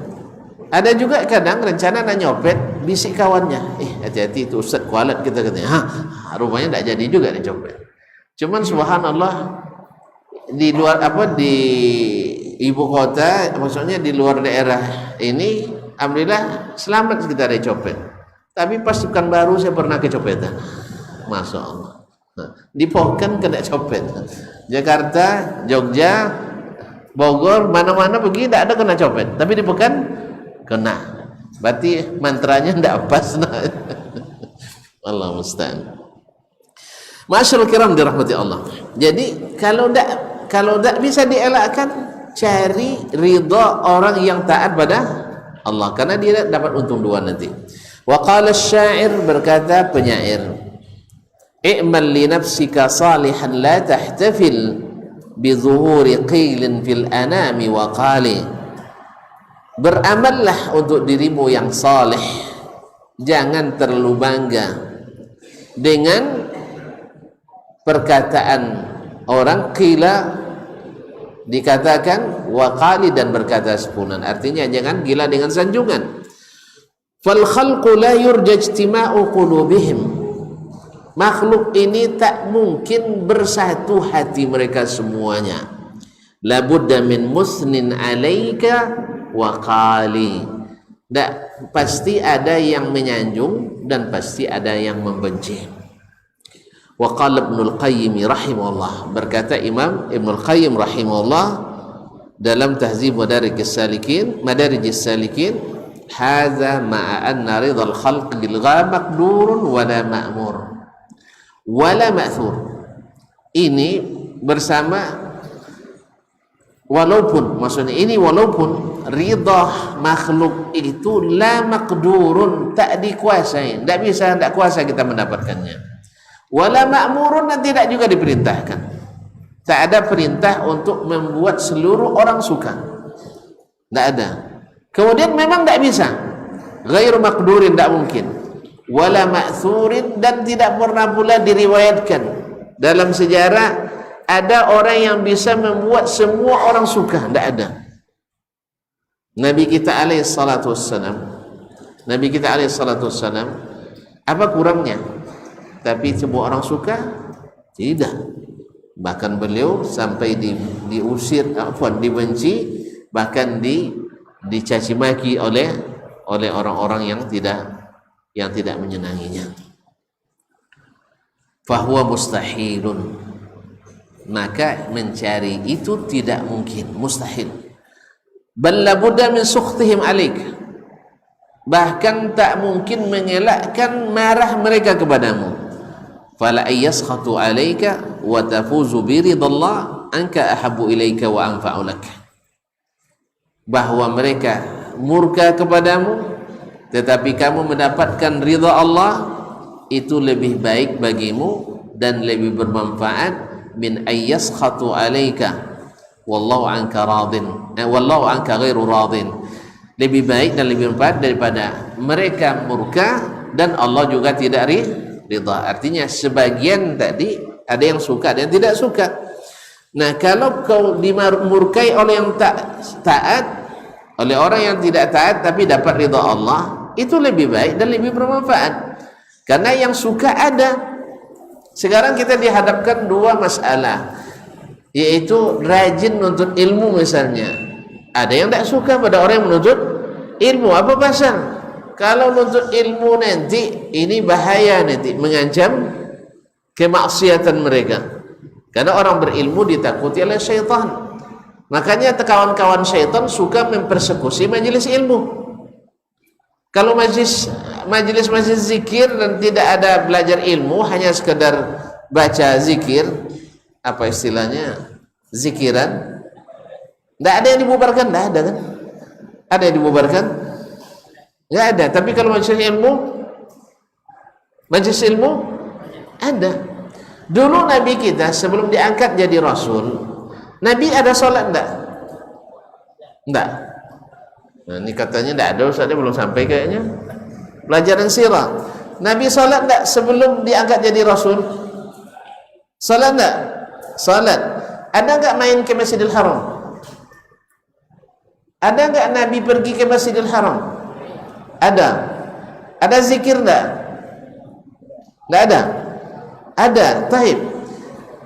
Ada juga kadang rencana nak nyopet, bisik kawannya, hati-hati itu Ustaz kualat kita katanya. Rupanya tidak jadi juga dicopet. Cuman subhanallah, di luar di ibu kota, maksudnya di luar daerah ini, alhamdulillah selamat kita dari copet. Tapi pas Pekanbaru saya pernah kecopetan, Masya Allah. Di Pokan kena copet, Jakarta, Jogja, Bogor, mana-mana pergi tidak ada kena copet, tapi di Pekan kena. Berarti mantranya tidak pas. Allah musta'an. Masyaallah kiram dirahmati Allah. Jadi kalau tidak bisa dielakkan, cari ridha orang yang taat pada Allah, karena dia dapat untung dua nanti. Wa qala asy-syair, berkata penyair, i'mal li nafsika salihan la tahtafil bi zuhuri qilin fil anami wa qali. Beramallah untuk dirimu yang saleh, jangan terlalu bangga dengan perkataan orang, qila dikatakan, wa qali dan berkata sepunan. Artinya jangan gila dengan sanjungan. Fal khalqu la yurja ijtima'u qulubihim. Makhluk ini tak mungkin bersatu hati mereka semuanya. La budda min musnin alaika wa qali. Pasti ada yang menyanjung dan pasti ada yang membenci. Wa qala Ibnul Qayyim rahimahullah, berkata Imam Ibnul Qayyim rahimahullah dalam Tahzib Madarijis Salikin, hadza ma'a anna ridhal khalq bil maqdurun wa la ma'mur wala ma'thur. Ini bersama, walaupun ridha makhluk itu la maqdurun, tak dikuasai, tak kuasa kita mendapatkannya, wala ma'murun, dan tidak juga diperintahkan. Tak ada perintah untuk membuat seluruh orang suka, tak ada. Kemudian memang tak bisa, ghairu maqdurin, tak mungkin, wala ma'thurin, dan tidak pernah pula diriwayatkan dalam sejarah ada orang yang bisa membuat semua orang suka, tidak ada. Nabi kita alaihi salatu wassalam, apa kurangnya? Tapi semua orang suka? Tidak. Bahkan beliau sampai diusir, dibenci, bahkan dicaci maki oleh orang-orang yang tidak menyenanginya. Fahuwa mustahilun, maka mencari itu tidak mungkin, mustahil. Bal la budda min sukhtihim alaik, bahkan tak mungkin mengelakkan marah mereka kepadamu. Fala ayyaskhatu alaika wa tafuzu bi ridallah anka ahabbu ilaika wa anfa'u lak. Bahwa mereka murka kepadamu tetapi kamu mendapatkan ridha Allah, itu lebih baik bagimu dan lebih bermanfaat min ayyaskhatu alaika wallahu anka radin, wallahu anka ghairu radin. Lebih baik dan lebih bermanfaat daripada mereka murka dan Allah juga tidak ridha. Artinya sebagian tadi ada yang suka dan tidak suka. Nah, kalau kau dimurkai oleh yang tak taat, oleh orang yang tidak taat tapi dapat ridha Allah, itu lebih baik dan lebih bermanfaat. Karena yang suka ada. Sekarang kita dihadapkan dua masalah, yaitu rajin menuntut ilmu misalnya. Ada yang tak suka pada orang yang menuntut ilmu. Apa pasal? Kalau menuntut ilmu nanti ini bahaya, nanti mengancam kemaksiatan mereka. Karena orang berilmu ditakuti oleh syaitan. Makanya kawan-kawan syaitan suka mempersekusi majelis ilmu. Kalau majelis zikir dan tidak ada belajar ilmu, hanya sekedar baca zikir, apa istilahnya, zikiran, tidak ada yang dibubarkan, tidak ada kan? Ada yang dibubarkan? Tidak ada. Tapi kalau majelis ilmu ada. Dulu Nabi kita sebelum diangkat jadi Rasul, Nabi ada sholat tidak? Tidak. Nah, ini katanya tidak ada, Ustaz, dia belum sampai kayaknya. Pelajaran sirah. Nabi sholat tidak sebelum diangkat jadi Rasul? Sholat tidak? Sholat. Ada enggak main ke Masjidil Haram? Ada enggak Nabi pergi ke Masjidil Haram? Ada. Ada zikir enggak? Enggak ada. Ada. Taib.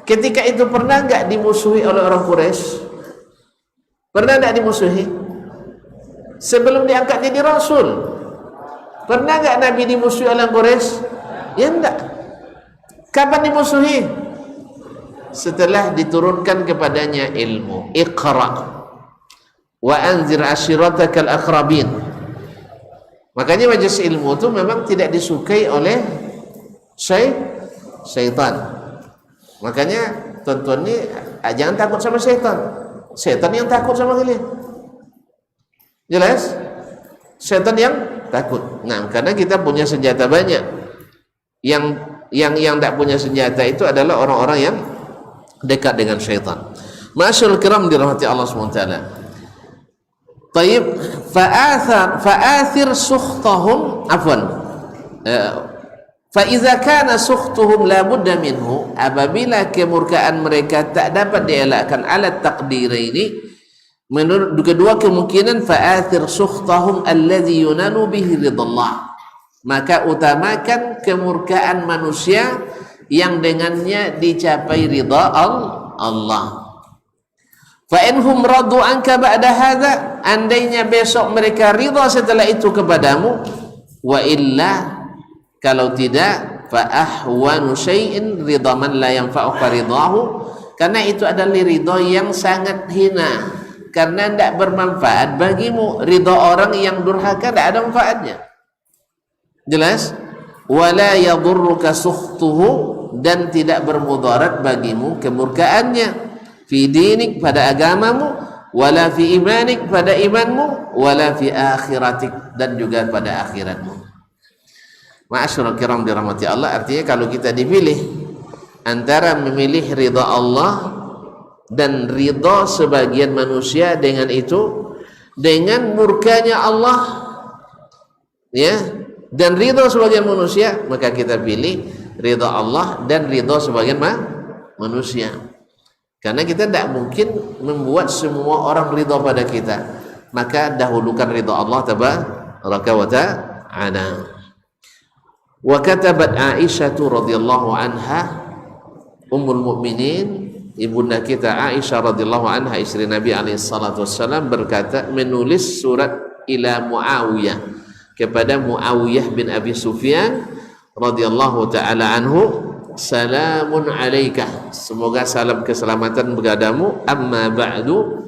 Ketika itu pernah enggak dimusuhi oleh orang Quraisy? Pernah enggak dimusuhi? Sebelum diangkat jadi Rasul, pernah enggak Nabi dimusuhi oleh Quraisy? Ya enggak. Kapan dimusuhi? Setelah diturunkan kepadanya ilmu. Iqra wa anzir ashiratakal aqrabin. Makanya majelis ilmu itu memang tidak disukai oleh syaitan. Makanya tuan-tuan ini jangan takut sama syaitan. Syaitan yang takut sama kalian. Jelas? Syaitan yang takut. Nah, karena kita punya senjata banyak. yang tidak punya senjata itu adalah orang-orang yang dekat dengan syaitan. Ma'asyiral kiram dirahmati Allah SWT. Taib, fa'athir sukhtahum fa'iza kana sukhtuhum la budda minhu, apabila kemurkaan mereka tak dapat dielakkan, ala taqdiraini, menurut kedua kemungkinan, fa'athir sukhtahum alladhi yunalu bihi ridallah, maka utamakan kemurkaan manusia yang dengannya dicapai ridha Allah. Fa inhum radu anka ba'da hadza, andainya besok mereka ridha setelah itu kepadamu, wa illa, kalau tidak, fa ahwanu syai'in ridha man la yanfa'uka ridahu, karena itu adalah ridha yang sangat hina, karena tidak bermanfaat bagimu. Ridha orang yang durhaka tidak ada manfaatnya. Jelas? Wala yadurruka sukhtuhu, dan tidak bermudarat bagimu kemurkaannya, fi dinik, pada agamamu, wala fi imanik, pada imanmu, wala fi akhiratik, dan juga pada akhiratmu. Ma'asyiral kiram dirahmati Allah, artinya kalau kita dipilih antara memilih ridha Allah dan ridha sebagian manusia, dengan itu, dengan murkanya Allah, ya, dan ridha sebagian manusia, maka kita pilih ridha Allah dan ridha sebagian manusia. Karena kita tidak mungkin membuat semua orang ridha pada kita, maka dahulukan ridha Allah tabaraka wa ta'ala. Wa katabat Aisyah radhiyallahu anha, ummul mukminin, ibunda kita Aisyah radhiyallahu anha, istri Nabi alaihi salatu wassalam, berkata, menulis surat ila Muawiyah, kepada Muawiyah bin Abi Sufyan radhiyallahu taala anhu, salamun alaika, semoga salam keselamatan berkadamu, amma ba'du,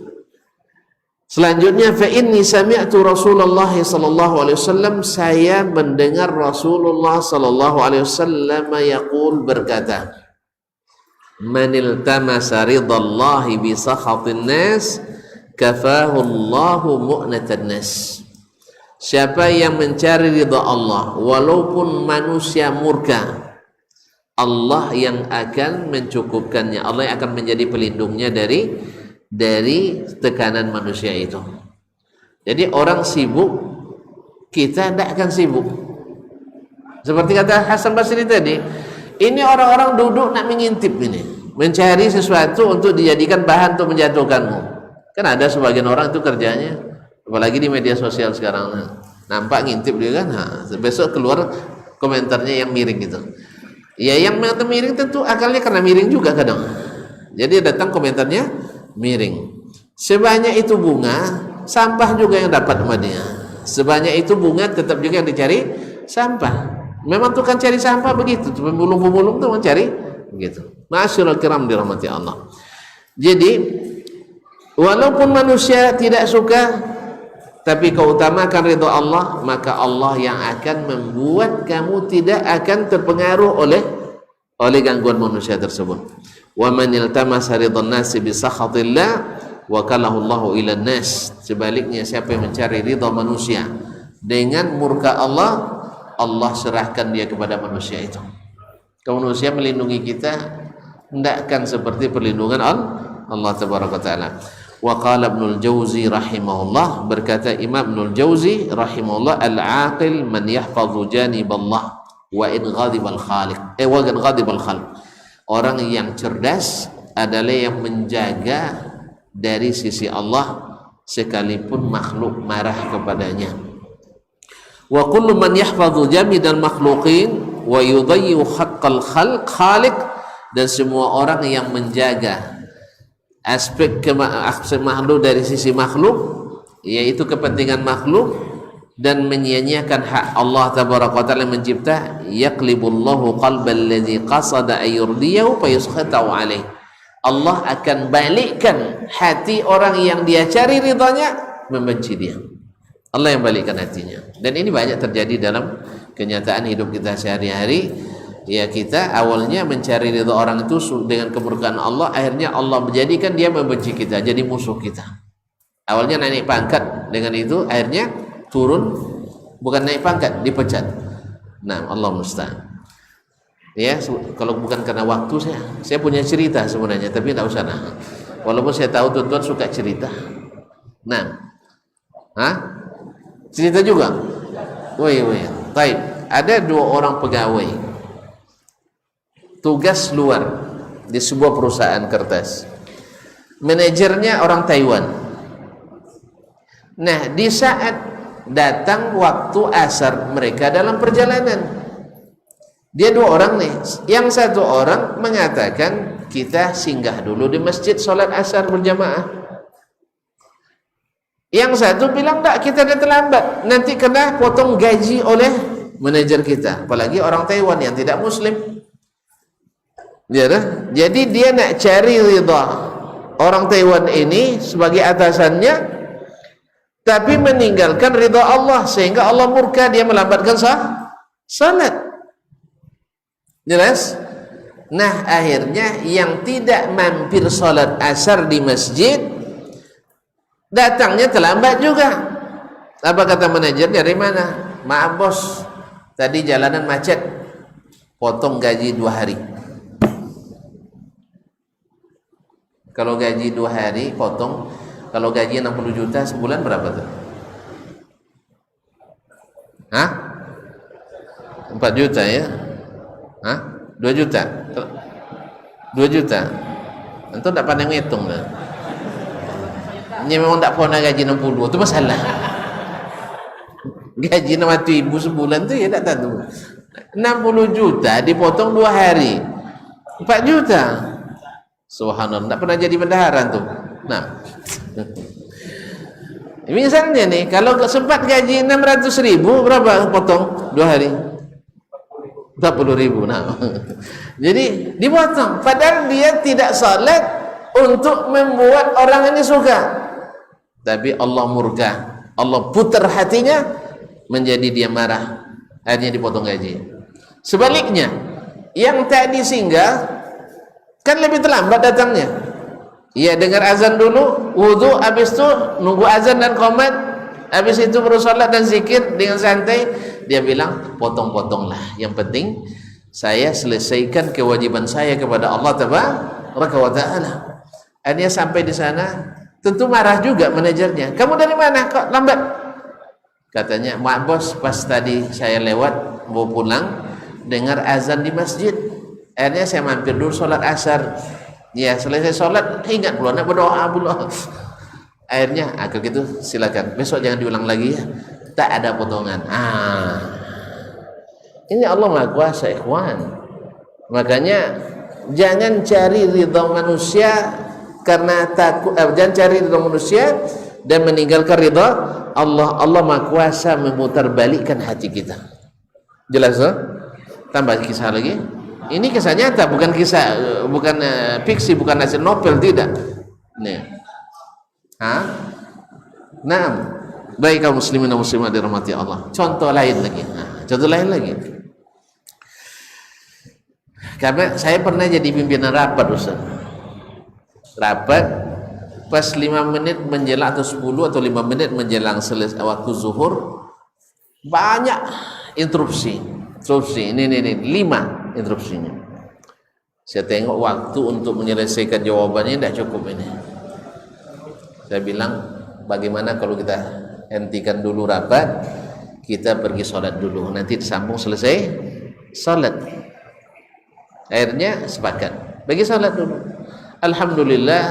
selanjutnya, fa inni sami'tu Rasulullah sallallahu alaihi wasallam, saya mendengar Rasulullah sallallahu alaihi wasallam yaqul, berkata, man iltamasa ridallahi bi sakhatin nas kafahu Allahu mu'natan nas, siapa yang mencari ridha Allah walaupun manusia murka, Allah yang akan mencukupkannya, Allah yang akan menjadi pelindungnya dari tekanan manusia itu. Jadi orang sibuk, kita tidak akan sibuk. Seperti kata Hasan Basri tadi, ini orang-orang duduk nak mengintip ini, mencari sesuatu untuk dijadikan bahan untuk menjatuhkanmu. Kan ada sebagian orang itu kerjanya, apalagi di media sosial sekarang, nampak ngintip dia kan, besok keluar komentarnya yang miring gitu. Ya, yang miring tentu akalnya karena miring juga kadang. Jadi datang komentarnya miring. Sebanyak itu bunga, sampah juga yang dapat sama dia. Sebanyak itu bunga, tetap juga yang dicari sampah. Memang tukang cari sampah begitu, pemulung-pemulung tuh mencari begitu. Ma'asyiral kiram dirahmati Allah. Jadi walaupun manusia tidak suka, tapi kau utamakan ridha Allah, maka Allah yang akan membuat kamu tidak akan terpengaruh oleh gangguan manusia tersebut. Wa man iltamasa ridhan nasi bi sakhatillah wakalahu Allahu ila nas, sebaliknya siapa yang mencari ridha manusia dengan murka Allah, Allah serahkan dia kepada manusia itu. Kalau manusia melindungi kita, hendakkan seperti perlindungan Allah tabaraka taala. Wa qala Ibnul Jauzi rahimahullah, berkata Imam Ibnul Jauzi rahimahullah, al-aqil man yahfazu janiballah wa in ghadibal khaliq wa in ghadibal khalq, orang yang cerdas adalah yang menjaga dari sisi Allah sekalipun makhluk marah kepadanya. Wa kullu man yahfazu jamidal makhluqin wa yudayyu haqqal khaliq, dan semua orang yang menjaga aspek makhluk dari sisi makhluk, yaitu kepentingan makhluk, dan menyia-nyiakan hak Allah tabaraka taala yang mencipta, yaqlibullahu qalbal ladzi qasada ayurdiyahu fayuskhatu alaih, Allah akan balikkan hati orang yang dia cari ridhanya membenci dia. Allah yang balikkan hatinya. Dan ini banyak terjadi dalam kenyataan hidup kita sehari-hari. Ya, kita awalnya mencari ridha orang itu dengan kemurkaan Allah, akhirnya Allah menjadikan dia membenci kita, jadi musuh kita. Awalnya naik pangkat, dengan itu akhirnya turun, bukan naik pangkat, dipecat. Nah, Allah musta'an. Ya, kalau bukan karena waktu saya punya cerita sebenarnya, tapi tidak usah nah. Walaupun saya tahu tuan-tuan suka cerita. Nah, cerita juga. Woi. Baik, ada 2 orang pegawai tugas luar di sebuah perusahaan kertas. Manajernya orang Taiwan. Nah, di saat datang waktu asar mereka dalam perjalanan, dia 2 orang nih. Yang satu orang mengatakan kita singgah dulu di masjid sholat asar berjamaah. Yang satu bilang tak, kita dah terlambat, nanti kena potong gaji oleh manajer kita, apalagi orang Taiwan yang tidak muslim. Jadi dia nak cari ridha orang Taiwan ini sebagai atasannya, tapi meninggalkan ridha Allah, sehingga Allah murka, dia melambatkan salat. Jelas? Nah, akhirnya yang tidak mampir salat asar di masjid datangnya terlambat juga. Apa kata manajer? Dari mana? Maaf bos, tadi jalanan macet, potong gaji 2 hari. Kalau gaji 2 hari potong, kalau gaji 60 juta sebulan berapa tuh? 4 juta ya? 2 juta? 2 juta? Antum tak pandai ngitung lah. Ini memang tak pernah gaji 62, itu masalah. Gaji 60.000 sebulan tu ya tak tahu. 60 juta dipotong 2 hari, 4 juta. Subhanallah, tak pernah jadi bendahara tu. Nah, misalnya nih, kalau sempat gaji 600.000, berapa potong 2 hari? 40.000. Nah, jadi dipotong. Padahal dia tidak salat untuk membuat orang ini suka. Tapi Allah murka, Allah putar hatinya, menjadi dia marah, akhirnya dipotong gaji. Sebaliknya, yang tadi singgah kan lebih terlambat datangnya. Ia dengar azan dulu, wudu, habis itu nunggu azan dan qomat, habis itu baru salat dan zikir dengan santai. Dia bilang, potong-potonglah, yang penting saya selesaikan kewajiban saya kepada Allah Tabaraka wa Ta'ala. Akhirnya sampai di sana, tentu marah juga manajernya. Kamu dari mana kok lambat? Katanya, maaf bos, pas tadi saya lewat mau pulang, dengar azan di masjid, akhirnya saya mampir dulu sholat asar. Ya, selesai sholat ingat pula nak berdoa pula. Akhirnya kalau gitu silakan, besok jangan diulang lagi ya, tak ada potongan. Ini Allah Maha Kuasa, ikhwan. Makanya jangan cari ridha manusia karena takut, jangan cari ridha manusia dan meninggalkan ridha Allah. Allah Maha Kuasa memutarbalikkan hati kita. Jelas tak? Tambah kisah lagi. Ini kisah nyata, bukan kisah, bukan fiksi, bukan hasil novel, tidak. Nih. Naam. Baik kaum muslimin dan muslimat dirahmati Allah. Contoh lain lagi. Contoh lain lagi. Karena saya pernah jadi pimpinan rapat, Ustaz. Rapat pas 5 menit menjelang atau 10 atau 5 menit menjelang selesai waktu zuhur, banyak interupsi. Ini 5 interupsinya. Saya tengok waktu untuk menyelesaikan jawabannya tidak cukup ini. Saya bilang, bagaimana kalau kita hentikan dulu rapat, kita pergi sholat dulu, nanti disambung selesai sholat. Akhirnya sepakat, pergi sholat dulu. Alhamdulillah,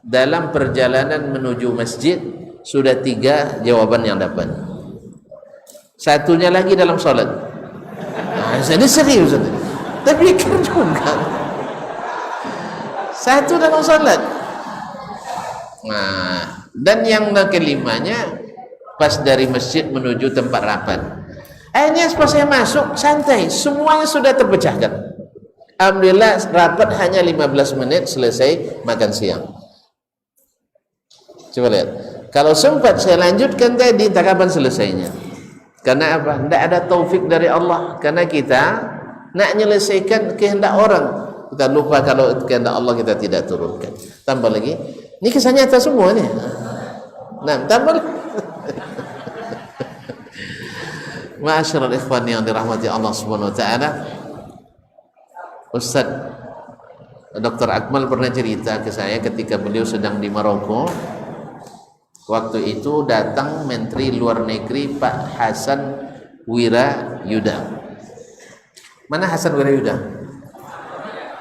dalam perjalanan menuju masjid sudah 3 jawaban yang dapat. Satunya lagi dalam sholat. Ini serius, tapi pikir juga. Satu dalam sholat. Nah, dan yang kelimanya pas dari masjid menuju tempat rapat. Akhirnya pas saya masuk santai, semuanya sudah terpecahkan. Alhamdulillah rapat hanya 15 menit selesai makan siang. Coba lihat. Kalau sempat saya lanjutkan tadi, tak kapan selesainya. Karena apa? Tidak ada taufik dari Allah. Karena kita nak menyelesaikan kehendak orang, kita lupa kalau kehendak Allah kita tidak turunkan. Tambah lagi, ini kisah nyata semua nih. Nah, tambah lagi. Ma'asyiral ikhwan yang dirahmati Allah Subhanahu wa taala. Ustaz Dr. Akmal pernah cerita ke saya ketika beliau sedang di Maroko. Waktu itu datang Menteri Luar Negeri Pak Hasan Wirayuda. Mana Hasan Wirayuda?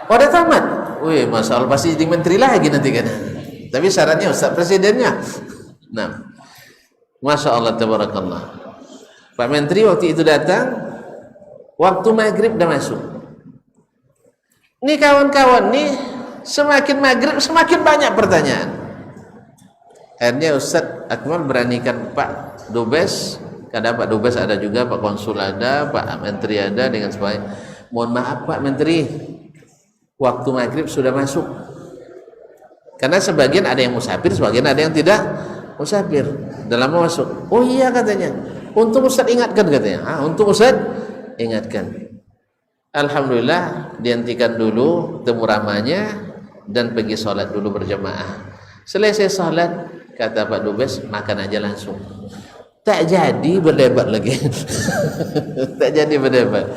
Oh, udah tamat. Wih, Masya Allah, pasti jadi menteri lagi nanti kan. Tapi syaratnya Ustaz presidennya. Nah, Masya Allah, tabarakallah. Pak Menteri waktu itu datang, waktu maghrib udah masuk. Nih kawan-kawan nih, semakin maghrib semakin banyak pertanyaan. Akhirnya Ustaz Akmal beranikan Pak Dubes, kadang Pak Dubes ada juga, Pak Konsul ada, Pak Menteri ada, dengan sebagainya. Mohon maaf Pak Menteri, waktu maghrib sudah masuk. Karena sebagian ada yang musafir, sebagian ada yang tidak musafir. Dalam masuk. Oh iya katanya. Untuk Ustaz ingatkan katanya. Untuk Ustaz ingatkan. Alhamdulillah dihentikan dulu temu ramanya dan pergi sholat dulu berjamaah. Selesai sholat, kata Pak Dubes, makan aja langsung. Tak jadi berdebat lagi. Tak jadi berdebat.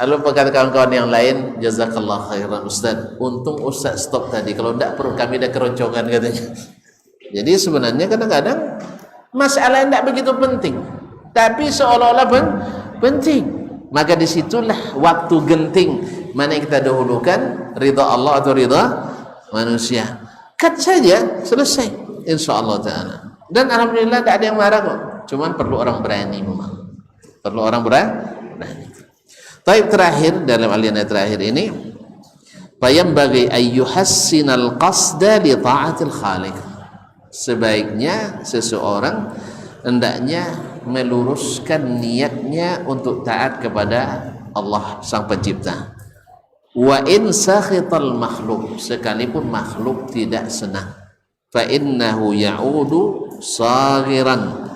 Lalu kata kawan-kawan yang lain, jazakallah khairan Ustaz, untung Ustaz stop tadi, kalau tidak perut kami dah keroncongan katanya. Jadi sebenarnya kadang-kadang masalah tidak begitu penting, tapi seolah-olah penting. Maka disitulah waktu genting, mana yang kita dahulukan, ridha Allah atau ridha manusia. Cut saja, selesai, insyaallah ta'ala. Dan alhamdulillah tidak ada yang marah kok, cuman perlu orang berani memang. Perlu orang berani. Taib terakhir, dalam aliannya terakhir ini, fayambaghi ayyuhassinal qasda li ta'atil khaliq. Sebaiknya seseorang hendaknya meluruskan niatnya untuk taat kepada Allah Sang Pencipta. Wa in sakhital makhluk, sekalipun makhluk tidak senang, fa innahu ya'udu saghiran,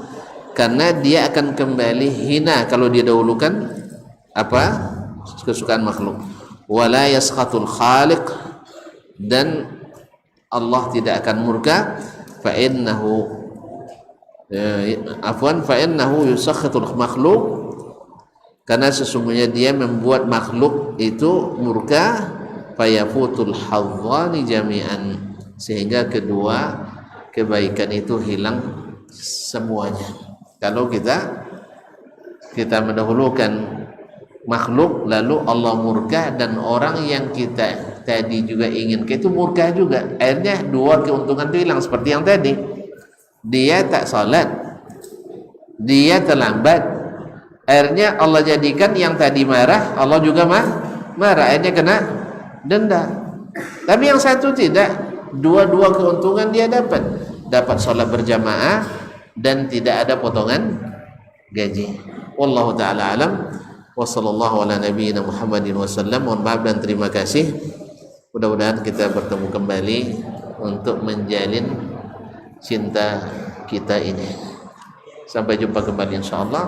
karena dia akan kembali hina kalau dia dahulukan apa? Kesukaan makhluk. Wala yaskhatul khaliq, dan Allah tidak akan murka. Fa innahu fa innahu yusakhitul makhluk, karena sesungguhnya dia membuat makhluk itu murka. Fayafutul hadzani jami'an, sehingga kedua kebaikan itu hilang semuanya. Kalau kita mendahulukan makhluk lalu Allah murka, dan orang yang kita tadi juga inginkan itu murka juga, akhirnya dua keuntungan itu hilang. Seperti yang tadi, dia tak salat, dia terlambat, akhirnya Allah jadikan yang tadi marah, Allah juga marah, akhirnya kena denda. Tapi yang satu tidak, dua-dua keuntungan dia dapat salat berjamaah dan tidak ada potongan gaji. Wallahu ta'ala alam. Wassallallahu ala nabiyyina Muhammadin wasallam. Mohon maaf dan terima kasih. Mudah-mudahan kita bertemu kembali untuk menjalin cinta kita ini. Sampai jumpa kembali insyaallah.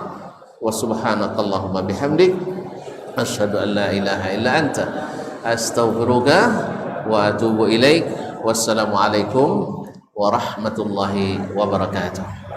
Wa subhanakallahumma bihamdik asyhadu an la ilaha illa anta astaghfiruka wa atubu ilaik. Wassalamu alaikum warahmatullahi wabarakatuh.